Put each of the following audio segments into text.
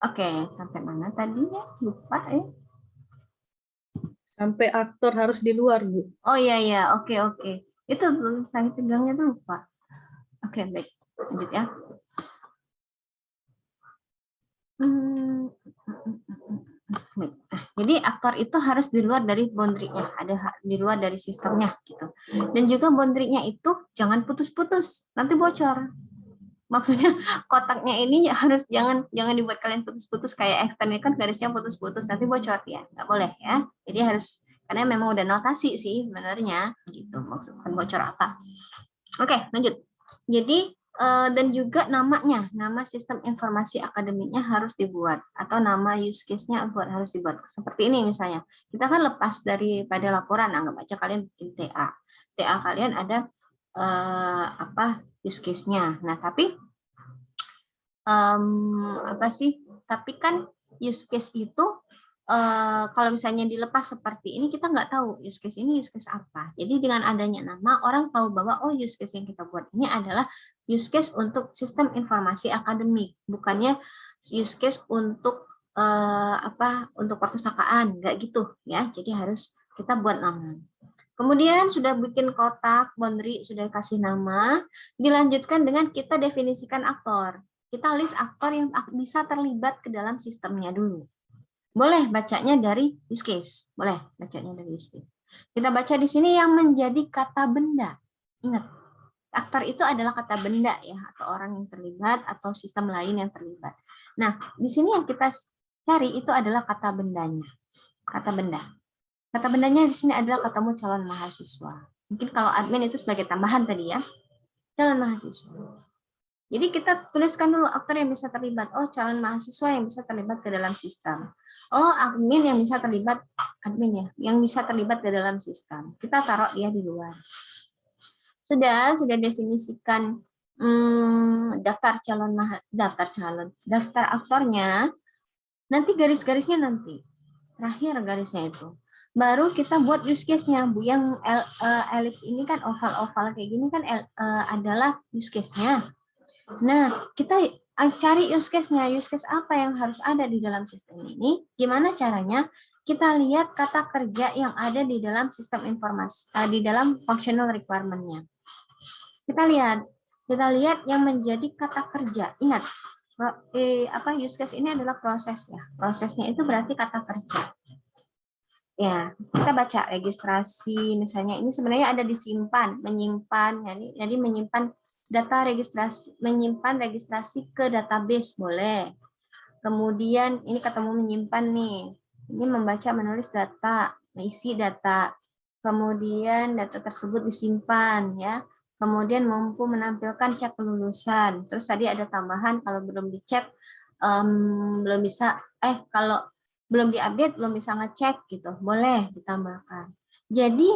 Oke, sampai mana tadi ya? Lupa ya. Sampai aktor harus di luar, Bu. Oh iya iya, oke oke. Itu saya pegangnya tuh lupa. Oke, baik. Lanjut ya. Hmm. Baik. Nah, jadi aktor itu harus di luar dari boundary-nya, ada di luar dari sistemnya gitu. Dan juga boundary-nya itu jangan putus-putus, nanti bocor. Maksudnya kotaknya ini harus jangan dibuat kalian putus-putus kayak extend kan garisnya putus-putus nanti bocor ya, nggak boleh ya. Jadi harus karena memang udah notasi sih sebenarnya gitu, maksudnya bocor apa. Oke, lanjut. Jadi dan juga nama sistem informasi akademiknya harus dibuat atau nama use case-nya harus dibuat. Seperti ini misalnya, kita kan lepas daripada laporan, anggap aja kalian bikin TA. TA kalian ada apa use case-nya. Nah, tapi apa sih? Tapi kan use case itu kalau misalnya dilepas seperti ini kita nggak tahu use case ini use case apa. Jadi dengan adanya nama orang tahu bahwa oh use case yang kita buat ini adalah use case untuk sistem informasi akademik, bukannya use case untuk apa untuk perpustakaan, nggak gitu ya. Jadi harus kita buat nama. Kemudian sudah bikin kotak, boundary, sudah kasih nama, dilanjutkan dengan kita definisikan aktor. Kita list aktor yang bisa terlibat ke dalam sistemnya dulu. Boleh bacanya dari use case. Boleh bacanya dari use case. Kita baca di sini yang menjadi kata benda. Ingat, aktor itu adalah kata benda ya, atau orang yang terlibat atau sistem lain yang terlibat. Nah, di sini yang kita cari itu adalah kata bendanya. Kata benda. Kata bendanya di sini adalah katamu calon mahasiswa. Mungkin kalau admin itu sebagai tambahan tadi ya, calon mahasiswa. Jadi kita tuliskan dulu aktor yang bisa terlibat. Oh, calon mahasiswa yang bisa terlibat ke dalam sistem. Oh, admin yang bisa terlibat, admin ya, yang bisa terlibat ke dalam sistem. Kita taruh dia di luar. Sudah definisikan daftar aktornya. Nanti garis-garisnya nanti. Terakhir garisnya itu. Baru kita buat use case-nya. Bu, yang ellipse ini kan oval-oval kayak gini kan adalah use case-nya. Nah, kita cari use case-nya. Use case apa yang harus ada di dalam sistem ini? Gimana caranya? Kita lihat kata kerja yang ada di dalam sistem informasi, di dalam functional requirement-nya. Kita lihat yang menjadi kata kerja. Ingat, apa use case ini adalah proses ya. Prosesnya itu berarti kata kerja. Ya, kita baca registrasi misalnya ini sebenarnya ada disimpan, menyimpan, jadi menyimpan data registrasi, menyimpan registrasi ke database boleh. Kemudian ini ketemu menyimpan nih. Ini membaca menulis data, mengisi data. Kemudian data tersebut disimpan ya. Kemudian mampu menampilkan cek kelulusan. Terus tadi ada tambahan kalau belum dicek belum bisa kalau belum diupdate belum bisa ngecek gitu. Boleh ditambahkan. Jadi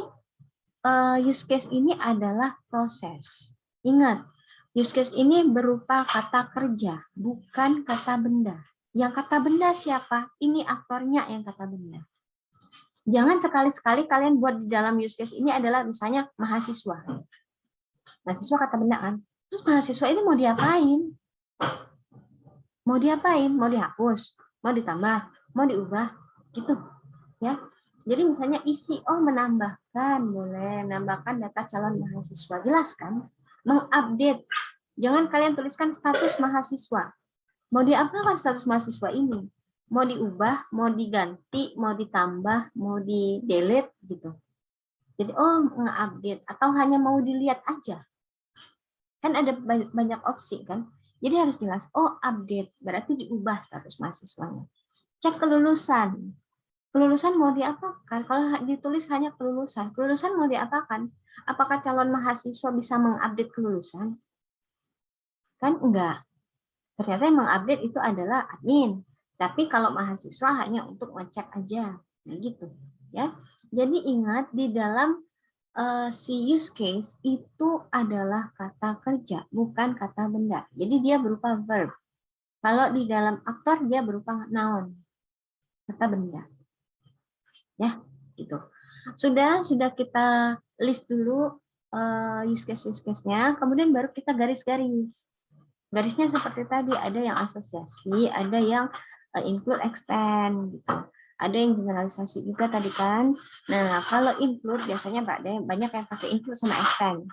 use case ini adalah proses. Ingat, use case ini berupa kata kerja, bukan kata benda. Yang kata benda siapa? Ini aktornya yang kata benda. Jangan sekali-sekali kalian buat di dalam use case ini adalah misalnya mahasiswa. Mahasiswa kata benda kan? Terus mahasiswa ini mau diapain? Mau diapain? Mau dihapus? Mau ditambah? Mau diubah? Gitu ya. Jadi misalnya isi, oh menambahkan, boleh menambahkan data calon mahasiswa, jelas kan? Mengupdate, jangan kalian tuliskan status mahasiswa. Mau diapakan status mahasiswa ini? Mau diubah, mau diganti, mau ditambah, mau di delete gitu. Jadi oh mengupdate atau hanya mau dilihat aja. Kan ada banyak opsi kan? Jadi harus jelas, oh update, berarti diubah status mahasiswanya. Cek kelulusan. Kelulusan mau diapakan? Kalau ditulis hanya kelulusan mau diapakan? Apakah calon mahasiswa bisa mengupdate kelulusan? Kan enggak. Ternyata yang mengupdate itu adalah admin. Tapi kalau mahasiswa hanya untuk ngecek aja. Nah gitu. Ya. Jadi ingat di dalam si use case itu adalah kata kerja, bukan kata benda. Jadi dia berupa verb. Kalau di dalam aktor dia berupa noun, kata benda. Ya, gitu. Sudah kita list dulu use case-nya, kemudian baru kita garis-garis. Garisnya seperti tadi, ada yang asosiasi, ada yang include, extend gitu. Ada yang generalisasi juga tadi kan. Nah, kalau include biasanya banyak yang pakai include sama extend.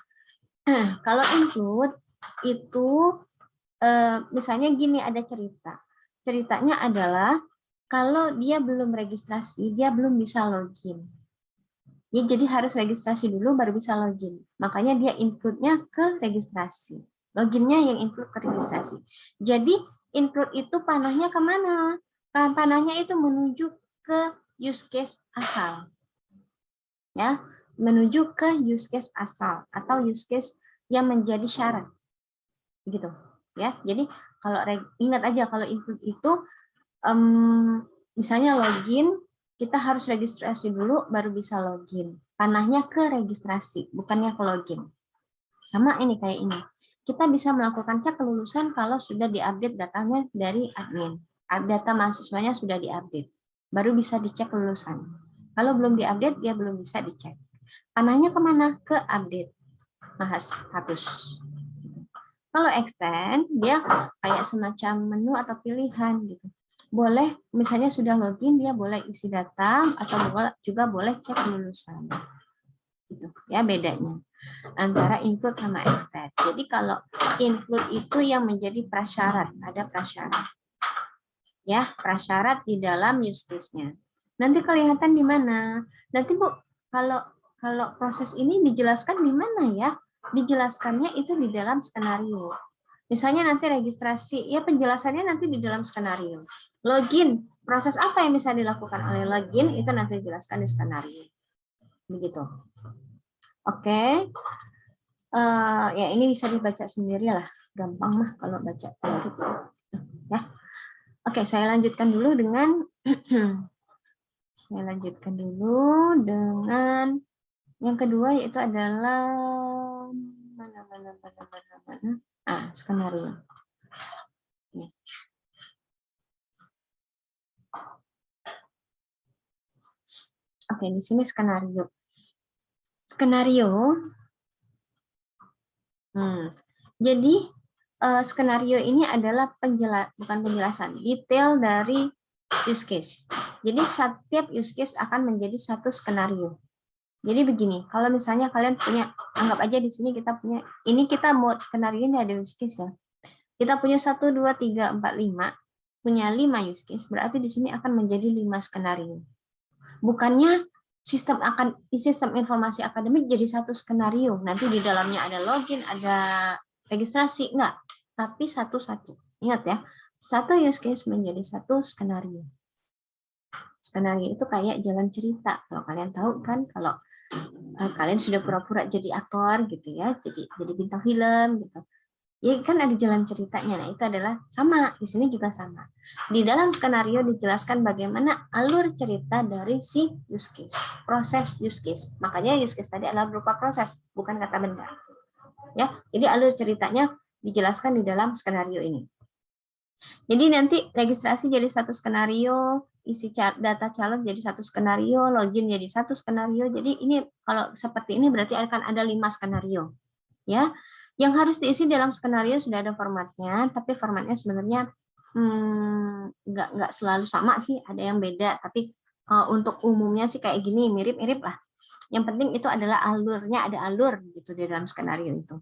Kalau include itu misalnya gini, ada cerita. Ceritanya adalah kalau dia belum registrasi, dia belum bisa login. Ya, jadi harus registrasi dulu baru bisa login. Makanya dia include-nya ke registrasi. Loginnya yang include ke registrasi. Jadi include itu panahnya kemana? Panahnya itu menuju ke use case asal. Ya, menuju ke use case asal atau use case yang menjadi syarat. Gitu. Ya, jadi kalau ingat aja kalau include itu misalnya login, kita harus registrasi dulu baru bisa login. Panahnya ke registrasi, bukannya ke login. Sama ini kayak ini. Kita bisa melakukan cek kelulusan kalau sudah diupdate datanya dari admin. Data mahasiswanya sudah diupdate. Baru bisa dicek kelulusan. Kalau belum diupdate, dia belum bisa dicek. Panahnya kemana? Ke update. Hapus. Kalau extend, dia kayak semacam menu atau pilihan gitu. Boleh, misalnya sudah login, dia boleh isi data atau juga boleh cek kelulusan. Gitu. Ya, bedanya antara include sama extend. Jadi kalau include itu yang menjadi prasyarat, ada prasyarat. Ya, prasyarat di dalam use case-nya. Nanti kelihatan di mana? Nanti Bu, kalau proses ini dijelaskan di mana ya? Dijelaskannya itu di dalam skenario. Misalnya nanti registrasi, ya penjelasannya nanti di dalam skenario. Login, proses apa yang bisa dilakukan oleh login itu nanti dijelaskan di skenario. Begitu. Oke. Ya ini bisa dibaca sendiri lah, gampang mah kalau baca teori. Ya. Oke, saya lanjutkan dulu dengan yang kedua, yaitu adalah skenario. Oke, di sini skenario. Jadi skenario ini adalah bukan penjelasan, detail dari use case. Jadi setiap use case akan menjadi satu skenario. Jadi begini, kalau misalnya kalian punya, anggap aja di sini kita punya, ini kita mau skenario ini ada use case ya. Kita punya 1, 2, 3, 4, 5, punya 5 use case, berarti di sini akan menjadi 5 skenario. Bukannya sistem informasi akademik jadi satu skenario, nanti di dalamnya ada login, ada registrasi, enggak, tapi satu-satu. Ingat ya, satu use case menjadi satu skenario. Skenario itu kayak jalan cerita. Kalau kalian tahu kan, kalau kalian sudah pura-pura jadi aktor gitu ya, jadi bintang film gitu. Ya kan ada jalan ceritanya. Nah, itu adalah sama, di sini juga sama. Di dalam skenario dijelaskan bagaimana alur cerita dari si use case, proses use case. Makanya use case tadi adalah berupa proses, bukan kata benda. Ya, jadi alur ceritanya dijelaskan di dalam skenario ini. Jadi nanti registrasi jadi satu skenario, isi data calon jadi satu skenario, login jadi satu skenario. Jadi ini kalau seperti ini berarti akan ada 5 skenario. Ya, yang harus diisi dalam skenario sudah ada formatnya, tapi formatnya sebenarnya nggak selalu sama sih, ada yang beda. Tapi untuk umumnya sih kayak gini, mirip-mirip lah. Yang penting itu adalah alurnya, ada alur gitu di dalam skenario itu.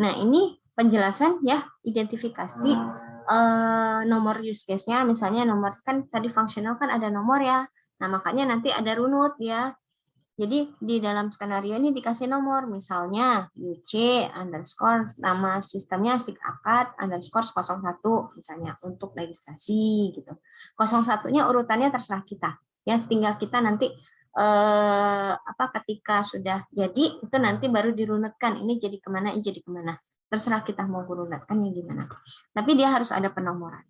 Nah, ini penjelasan ya, identifikasi nomor use case-nya, misalnya nomor kan tadi fungsional kan ada nomor ya. Nah, makanya nanti ada runut ya. Jadi di dalam skenario ini dikasih nomor, misalnya UC underscore nama sistemnya SIG akad underscore 01 misalnya untuk registrasi gitu. 01-nya urutannya terserah kita ya, tinggal kita nanti ketika sudah jadi itu nanti baru dirunutkan ini jadi kemana, ini jadi kemana. Terserah kita mau runutkannya gimana. Tapi dia harus ada penomoran.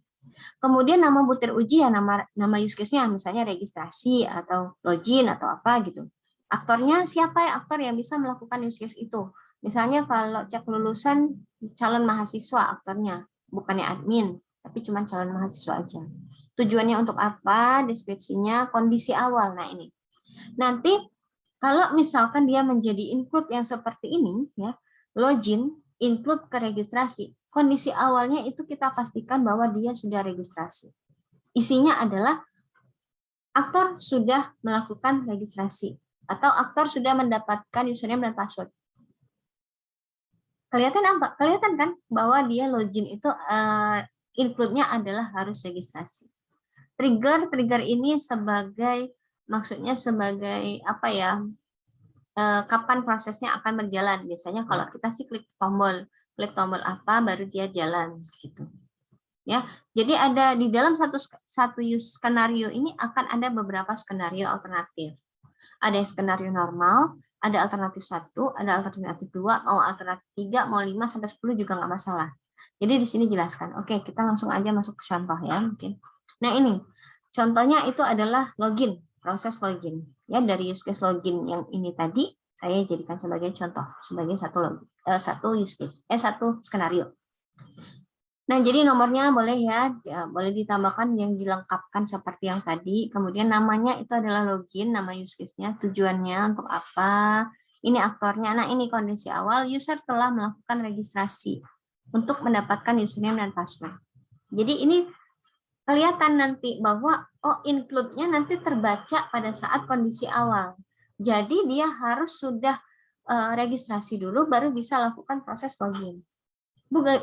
Kemudian nama butir uji ya nama use case-nya misalnya registrasi atau login atau apa gitu. Aktornya siapa ya aktor yang bisa melakukan use case itu? Misalnya kalau cek lulusan calon mahasiswa aktornya, bukannya admin, tapi cuma calon mahasiswa aja. Tujuannya untuk apa? Deskripsinya, kondisi awal. Nah ini. Nanti kalau misalkan dia menjadi include yang seperti ini, ya, login, include ke registrasi, kondisi awalnya itu kita pastikan bahwa dia sudah registrasi. Isinya adalah aktor sudah melakukan registrasi atau aktor sudah mendapatkan username dan password. Kelihatan apa? Kelihatan kan bahwa dia login itu include-nya adalah harus registrasi. Trigger ini sebagai maksudnya sebagai apa ya? Kapan prosesnya akan berjalan. Biasanya kalau kita sih klik tombol apa baru dia jalan gitu. Ya. Jadi ada di dalam satu skenario ini akan ada beberapa skenario alternatif. Ada skenario normal, ada alternatif 1, ada alternatif 2, mau alternatif 3, mau 5 sampai 10 juga nggak masalah. Jadi di sini jelaskan. Oke, kita langsung aja masuk ke contoh ya mungkin. Nah, ini contohnya itu adalah login, proses login. Ya, dari use case login yang ini tadi saya jadikan sebagai contoh, sebagai satu use case, satu skenario. Nah, jadi nomornya boleh ya, boleh ditambahkan yang dilengkapkan seperti yang tadi. Kemudian namanya itu adalah login, nama use case-nya, tujuannya untuk apa, ini aktornya. Nah, ini kondisi awal, user telah melakukan registrasi untuk mendapatkan username dan password. Jadi ini kelihatan nanti bahwa include-nya nanti terbaca pada saat kondisi awal. Jadi dia harus sudah registrasi dulu, baru bisa lakukan proses login.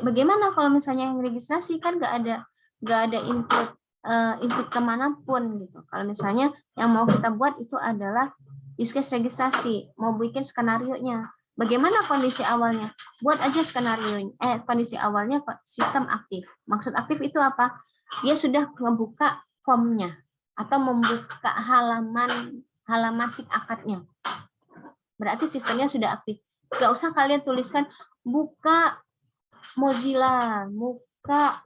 Bagaimana kalau misalnya yang registrasi kan nggak ada input kemanapun gitu. Kalau misalnya yang mau kita buat itu adalah use case registrasi, mau bikin skenario nya. Bagaimana kondisi awalnya? Buat aja skenario. Kondisi awalnya sistem aktif. Maksud aktif itu apa? Dia sudah membuka formnya atau membuka halaman SIG akadnya. Berarti sistemnya sudah aktif. Nggak usah kalian tuliskan buka Mozilla, buka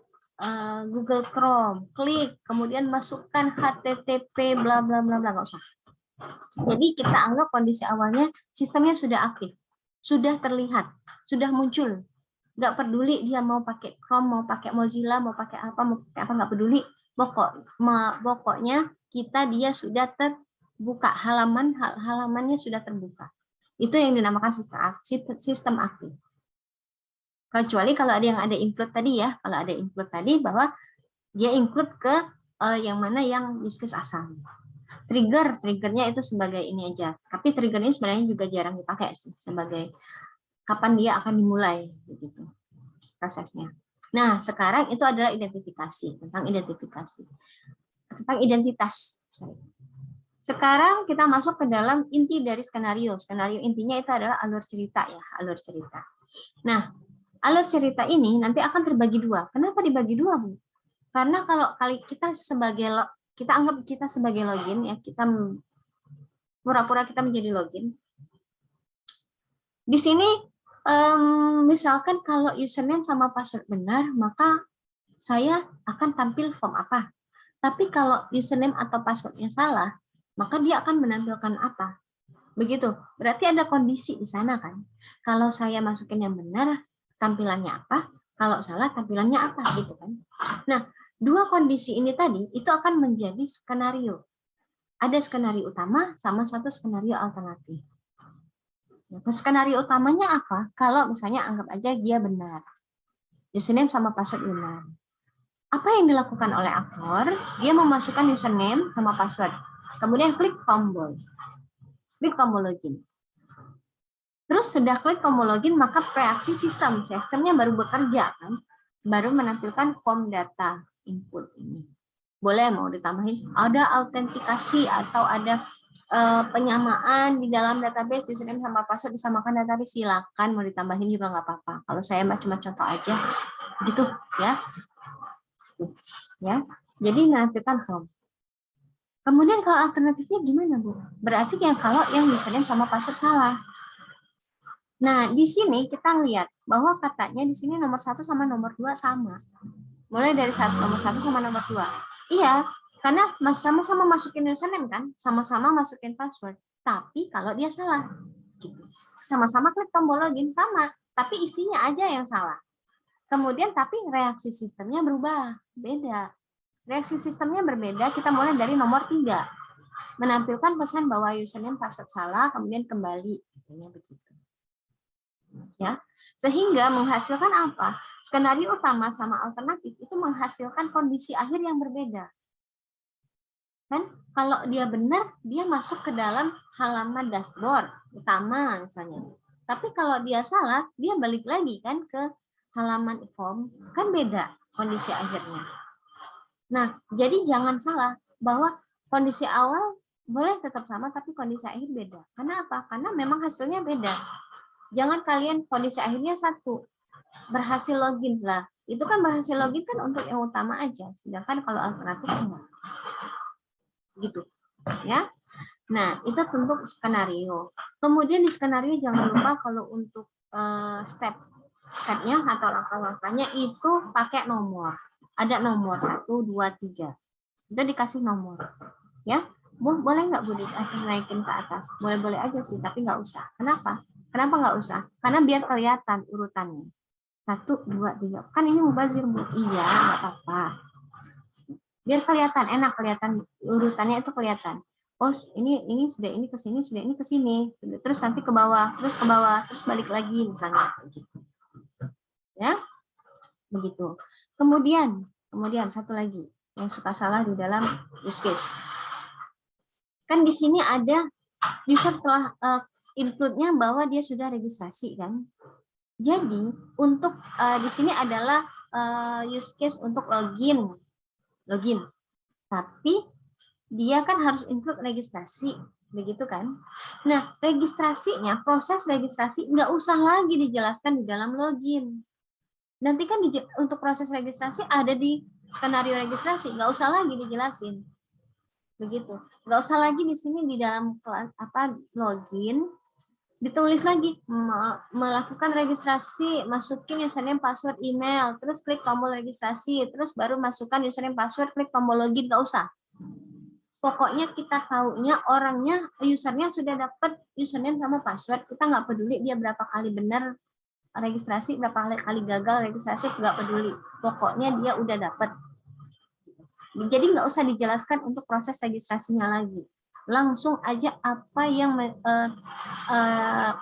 Google Chrome, klik, kemudian masukkan HTTP, bla bla bla bla, nggak usah. Jadi kita anggap kondisi awalnya sistemnya sudah aktif, sudah terlihat, sudah muncul. Nggak peduli dia mau pakai Chrome, mau pakai Mozilla, mau pakai apa, nggak peduli. Pokoknya dia sudah terbuka, halamannya sudah terbuka. Itu yang dinamakan sistem aktif. Kecuali kalau ada include tadi ya, kalau ada include tadi bahwa dia include ke yang mana yang use case asal. Triggernya itu sebagai ini aja. Tapi trigger ini sebenarnya juga jarang dipakai sih sebagai kapan dia akan dimulai begitu prosesnya. Nah, sekarang itu adalah identifikasi, tentang identitas. Sekarang kita masuk ke dalam inti dari skenario. Skenario intinya itu adalah alur cerita ya, alur cerita. Nah, alur cerita ini nanti akan terbagi dua. Kenapa dibagi dua, Bu? Karena kalau kita anggap kita sebagai login ya, kita pura-pura kita menjadi login. Di sini misalkan kalau username sama password benar, maka saya akan tampil form apa. Tapi kalau username atau passwordnya salah, maka dia akan menampilkan apa. Begitu. Berarti ada kondisi di sana kan. Kalau saya masukin yang benar, tampilannya apa? Kalau salah, tampilannya apa? Gitu kan. Nah, dua kondisi ini tadi itu akan menjadi skenario. Ada skenario utama sama satu skenario alternatif. Nah, skenario utamanya apa? Kalau misalnya anggap aja dia benar. Username sama password benar. Apa yang dilakukan oleh aktor? Dia memasukkan username sama password. Kemudian klik tombol. Klik tombol login. Terus sudah klik tombol login, maka reaksi sistemnya baru bekerja kan, baru menampilkan form data input ini. Boleh mau ditambahin, ada autentikasi atau ada penyamaan di dalam database username sama password disamakan database, silakan mau ditambahin juga nggak apa-apa. Kalau saya cuma contoh aja, gitu ya. Ya, jadi menampilkan form. Kemudian kalau alternatifnya gimana, Bu? Berarti kalau yang username sama password salah. Nah, di sini kita lihat bahwa katanya di sini nomor 1 sama nomor 2 sama. Mulai dari nomor 1 sama nomor 2. Iya, karena sama-sama masukin username kan, sama-sama masukin password. Tapi kalau dia salah, gitu. Sama-sama klik tombol login sama, tapi isinya aja yang salah. Kemudian tapi reaksi sistemnya berubah, beda. Reaksi sistemnya berbeda, kita mulai dari nomor 3. Menampilkan pesan bahwa username password salah, kemudian kembali. Begitu. Ya, sehingga menghasilkan apa? skenario utama sama alternatif itu menghasilkan kondisi akhir yang berbeda. Kan kalau dia benar, dia masuk ke dalam halaman dashboard utama misalnya. Tapi kalau dia salah, dia balik lagi kan ke halaman form, kan beda kondisi akhirnya. Nah, jadi jangan salah bahwa kondisi awal boleh tetap sama, tapi kondisi akhir beda. Karena apa? Karena memang hasilnya beda. Jangan kalian kondisi akhirnya satu, berhasil login lah. Itu kan berhasil login kan untuk yang utama aja, sedangkan kalau alternatif enggak. Gitu. Ya. Nah, itu untuk skenario. Kemudian di skenario jangan lupa kalau untuk step-stepnya atau langkah-langkahnya itu pakai nomor. Ada nomor 1, 2, 3. Itu dikasih nomor. Ya, Bu, boleh nggak Bu naikin ke atas? Boleh-boleh aja sih, tapi nggak usah. Kenapa? Kenapa nggak usah? Karena biar kelihatan urutannya. 1, 2, 3. Kan ini mubazir, Bu. Iya, nggak apa-apa. Biar kelihatan, enak kelihatan urutannya itu kelihatan. Oh, ini sudah ini ke sini, sudah ini ke sini. Terus nanti ke bawah, terus balik lagi misalnya gitu. Ya. Begitu. Kemudian satu lagi yang suka salah di dalam use case. Kan di sini ada user telah include-nya bahwa dia sudah registrasi kan. Jadi untuk di sini adalah use case untuk login. Tapi dia kan harus include registrasi, begitu kan? Nah, registrasinya, proses registrasi nggak usah lagi dijelaskan di dalam login. Nanti kan untuk proses registrasi ada di skenario registrasi, nggak usah lagi dijelasin. Begitu. Nggak usah lagi di sini di dalam login, ditulis lagi melakukan registrasi, masukin username, password, email, terus klik tombol registrasi, terus baru masukkan username, password, klik tombol login, nggak usah. Pokoknya kita tahunya orangnya, usernya sudah dapat username sama password, kita nggak peduli dia berapa kali benar registrasi, berapa kali gagal registrasi, nggak peduli. Pokoknya dia udah dapat. Jadi nggak usah dijelaskan untuk proses registrasinya lagi. Langsung aja apa yang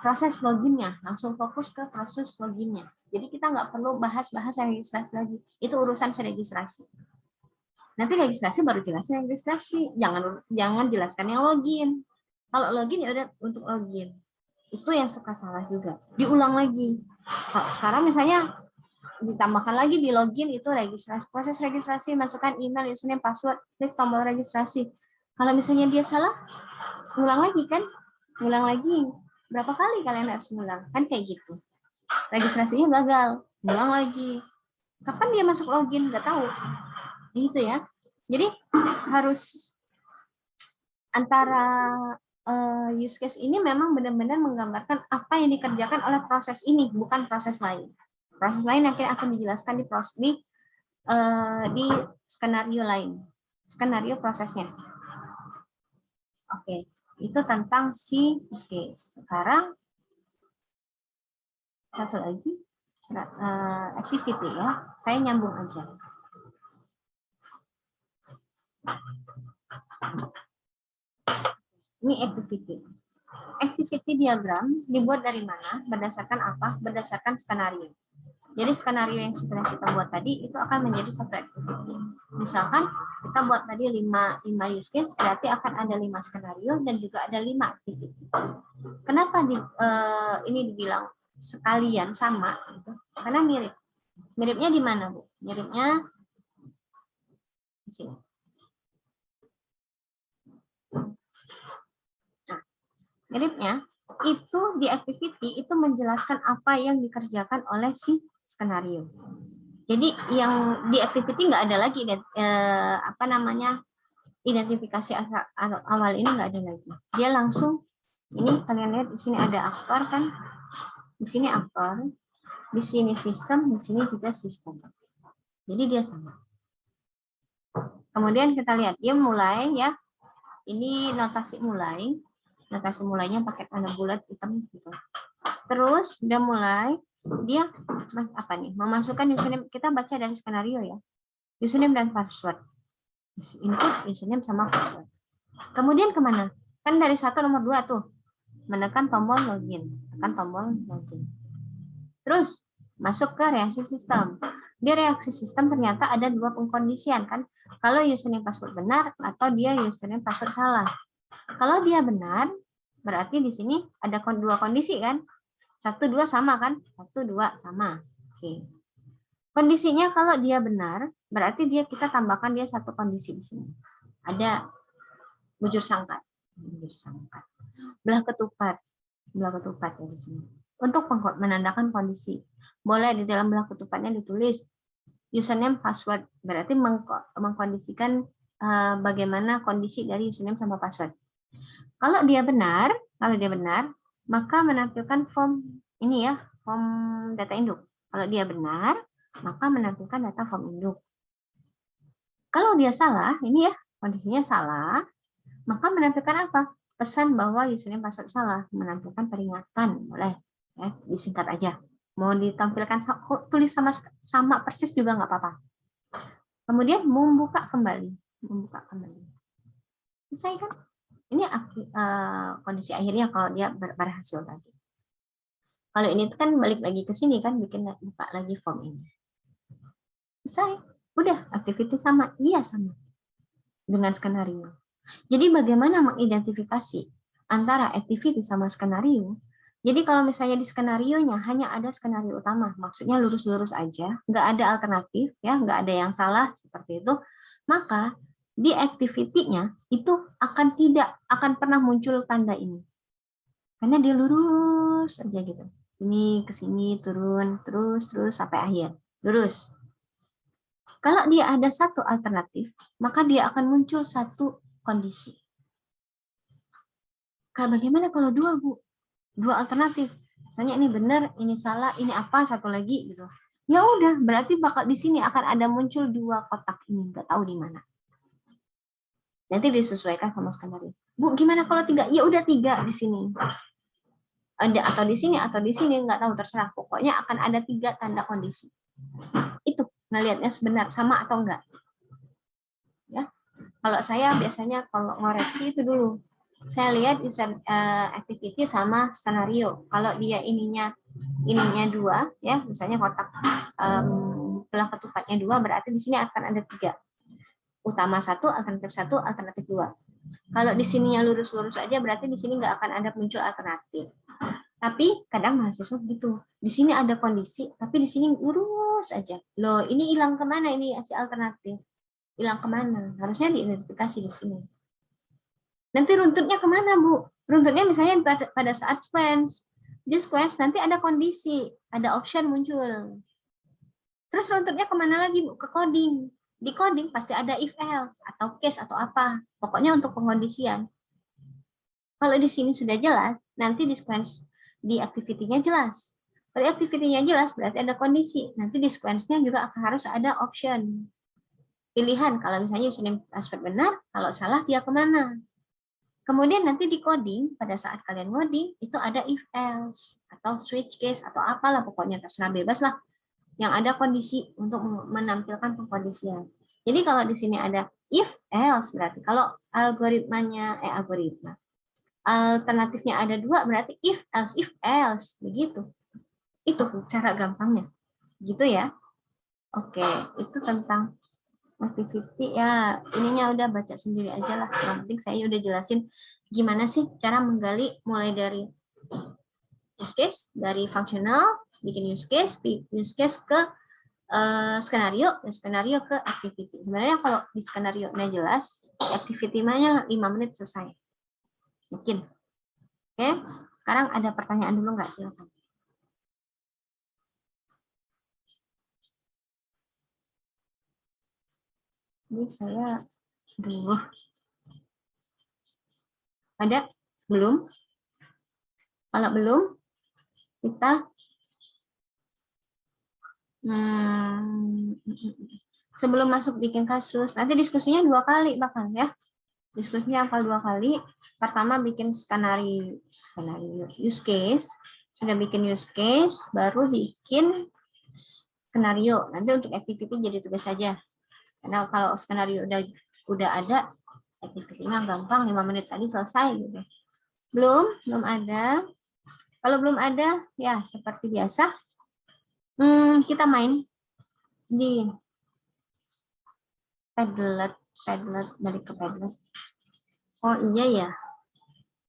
proses loginnya, langsung fokus ke proses loginnya. Jadi kita nggak perlu bahas-bahas registrasi lagi. Itu urusan registrasi. Nanti registrasi baru jelasin registrasi. Jangan jelaskan yang login. Kalau login ya udah untuk login. Itu yang suka salah juga. Diulang lagi. Kalau sekarang misalnya ditambahkan lagi di login itu registrasi, proses registrasi, masukkan email, username, password, klik tombol registrasi. Kalau misalnya dia salah, ulang lagi kan? Ulang lagi. Berapa kali kalian harus ulang? Kan kayak gitu. Registrasinya gagal, ulang lagi. Kapan dia masuk login? Nggak tahu. Gitu ya. Jadi harus antara use case ini memang benar-benar menggambarkan apa yang dikerjakan oleh proses ini, bukan proses lain. Proses lain akhirnya akan dijelaskan di skenario lain, skenario prosesnya. Oke, itu tentang si use case. Sekarang satu lagi activity ya, saya nyambung aja. Ini activity. Activity diagram dibuat dari mana? Berdasarkan apa? Berdasarkan skenario. Jadi skenario yang sudah kita buat tadi itu akan menjadi satu activity. Misalkan kita buat tadi 5 use case, berarti akan ada 5 skenario dan juga ada 5 activity. Kenapa ini dibilang sekalian sama? Gitu? Karena mirip. Miripnya di mana, Bu? Miripnya di sini. Nah, miripnya itu di activity itu menjelaskan apa yang dikerjakan oleh si skenario. Jadi yang di activity nggak ada lagi identifikasi awal ini nggak ada lagi. Dia langsung ini kalian lihat di sini ada aktor kan, di sini aktor, di sini sistem, di sini juga sistem. Jadi dia sama. Kemudian kita lihat dia mulai ya, ini notasi mulai. Notasi mulainya pakai tanda bulat hitam gitu. Terus udah mulai dia memasukkan username, kita baca dari skenario ya. Username dan password. Input username sama password. Kemudian kemana? Kan dari 1 nomor 2 tuh. Menekan tombol login. Tekan tombol login. Terus masuk ke reaksi sistem. Di reaksi sistem ternyata ada dua pengkondisian kan. Kalau username password benar atau dia username password salah. Kalau dia benar, berarti di sini ada dua kondisi kan. 1, 2 sama kan? 1, 2 sama. Oke. Kondisinya kalau dia benar, berarti kita tambahkan dia satu kondisi di sini. Ada bujur sangkat. Bujur sangkat. Belah ketupat ya di sini. Untuk menandakan kondisi, boleh di dalam belah ketupatnya ditulis username password, berarti mengkondisikan bagaimana kondisi dari username sama password. Kalau dia benar, maka menampilkan form ini ya, form data induk. Kalau dia benar, maka menampilkan data form induk. Kalau dia salah, ini ya, kondisinya salah, maka menampilkan apa? Pesan bahwa username password salah, menampilkan peringatan, boleh ya, disingkat aja. Mau ditampilkan tulis sama persis juga nggak apa-apa. Kemudian membuka kembali. Selesai kan? Ini kondisi akhirnya kalau dia berhasil tadi. Kalau ini kan balik lagi ke sini kan, buka lagi form ini. Selesai. Udah, activity sama. Iya, sama. Dengan skenario. Jadi bagaimana mengidentifikasi antara activity sama skenario? Jadi kalau misalnya di skenarionya hanya ada skenario utama, maksudnya lurus-lurus aja, nggak ada alternatif, ya, nggak ada yang salah seperti itu, maka di activity-nya itu tidak akan pernah muncul tanda ini, karena dia lurus aja gitu, ini ke sini turun terus sampai akhir, lurus. Kalau dia ada satu alternatif, maka dia akan muncul satu kondisi. Bagaimana kalau dua, Bu? Dua alternatif. Misalnya ini benar, ini salah, ini apa, satu lagi gitu. Ya udah, berarti bakal di sini akan ada muncul dua kotak ini, nggak tahu di mana. Nanti disesuaikan sama skenario. Bu, gimana kalau tiga? Ya udah 3 di sini. Ada atau di sini, nggak tahu, terserah. Pokoknya akan ada 3 tanda kondisi. Itu ngelihatnya sebenarnya sama atau enggak. Ya. Kalau saya biasanya kalau ngoreksi itu dulu. Saya lihat user activity sama skenario. Kalau dia ininya 2 ya, misalnya kotak belah ketupatnya 2, berarti di sini akan ada 3. Utama 1, alternatif 1, alternatif 2. Kalau di sininya lurus-lurus aja, berarti di sini nggak akan ada muncul alternatif. Tapi kadang mahasiswa gitu. Di sini ada kondisi, tapi di sini lurus aja. Loh, ini hilang kemana ini si alternatif? Hilang kemana? Harusnya diidentifikasi di sini. Nanti runtutnya kemana, Bu? Runtutnya misalnya pada saat sequence. Di sequence nanti ada kondisi, ada option muncul. Terus runtutnya kemana lagi, Bu? Ke coding. Di coding pasti ada if else atau case atau apa. Pokoknya untuk pengkondisian. Kalau di sini sudah jelas, nanti di sequence di activity-nya jelas. Kalau activity-nya jelas berarti ada kondisi. Nanti di sequence-nya juga harus ada option. Pilihan, kalau misalnya username password benar, kalau salah dia kemana. Kemudian nanti di coding, pada saat kalian coding, itu ada if else, atau switch case, atau apalah, pokoknya terserah bebas lah. Yang ada kondisi untuk menampilkan pengkondisian. Jadi kalau di sini ada if else, berarti kalau alternatifnya ada 2, berarti if else, begitu. Itu cara gampangnya. Gitu ya. Oke, itu tentang activity ya, ininya udah baca sendiri aja lah. Yang penting saya udah jelasin gimana sih cara menggali mulai dari use case, dari functional, bikin use case ke skenario, dan skenario ke activity. Sebenarnya kalau di skenario-nya jelas, activity-nya 5 menit selesai. Mungkin. Oke, sekarang ada pertanyaan dulu nggak? Silakan. Ini saya dulu. Ada? Belum? Kalau belum, kita sebelum masuk bikin kasus, nanti diskusinya 2 kali bakal ya. Diskusinya bakal 2 kali. Pertama bikin skenario use case. Sudah bikin use case, baru bikin skenario. Nanti untuk activity jadi tugas saja. Karena kalau skenario udah ada, activity-nya gampang, 5 menit tadi selesai gitu. Belum ada. Kalau belum ada, ya seperti biasa, Kita main di Padlet balik ke Padlet. Oh iya ya.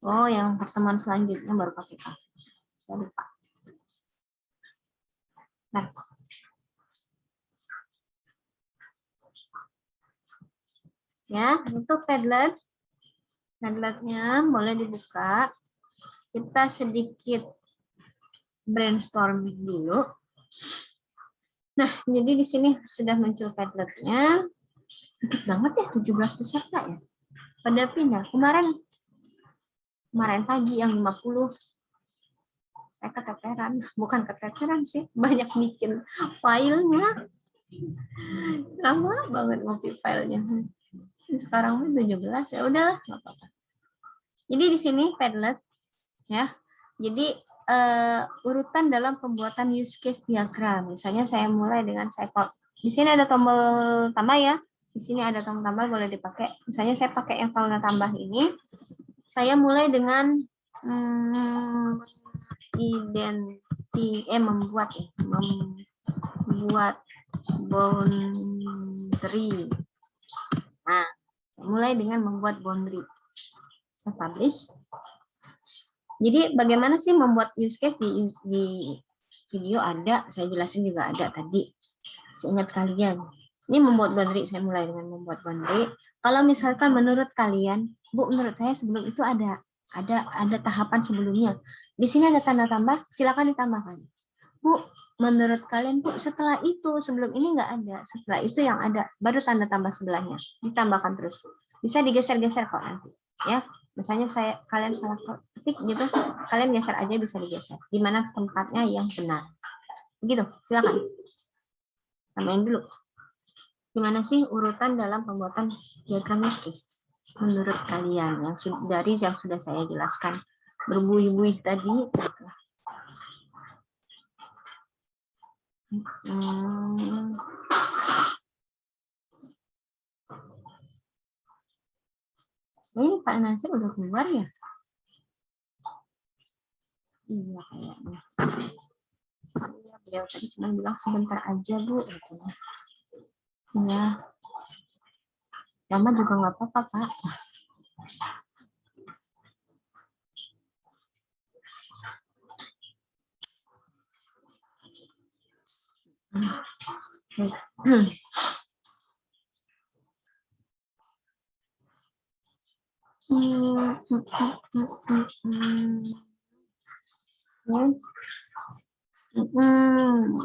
Oh yang pertemuan selanjutnya baru pakai K. Saya lupa. Nah. Ya, untuk Padlet. Padletnya boleh dibuka. Kita sedikit brainstorming dulu. Nah, jadi di sini sudah muncul Padletnya. Dikit banget ya, 17 peserta ya. Pada pindah. Kemarin pagi yang 50. Saya keteteran. Bukan keteteran sih, banyak bikin filenya. Lama banget ngopi filenya. Sekarang 17, ya udah, nggak apa-apa. Jadi di sini Padlet ya. Jadi urutan dalam pembuatan use case diagram. Misalnya saya mulai dengan di sini ada tombol tambah ya. Di sini ada tombol tambah boleh dipakai. Misalnya saya pakai yang tombol tambah ini. Saya mulai dengan membuat boundary. Nah, mulai dengan membuat boundary. Saya publish. Jadi bagaimana sih membuat use case di video ada, saya jelasin juga ada tadi. Seingat kalian. Ini membuat boundary, saya mulai dengan membuat boundary. Kalau misalkan menurut kalian, Bu, menurut saya sebelum itu ada tahapan sebelumnya. Di sini ada tanda tambah, silakan ditambahkan. Bu, menurut kalian, Bu, setelah itu, sebelum ini nggak ada. Setelah itu yang ada, baru tanda tambah sebelahnya. Ditambahkan terus. Bisa digeser-geser kok nanti. Ya, misalnya kalian salah ketik gitu, kalian geser aja, bisa digeser. Di mana tempatnya yang benar. Begitu, silakan. Samain dulu. Gimana sih urutan dalam pembuatan diagram use case? Menurut kalian, yang sudah saya jelaskan. Berbuih-buih tadi. Ini Pak Nasir udah keluar ya? Iya kayaknya. Iya, beliau tadi cuma bilang sebentar aja Bu. Iya. Lama juga nggak apa-apa Pak.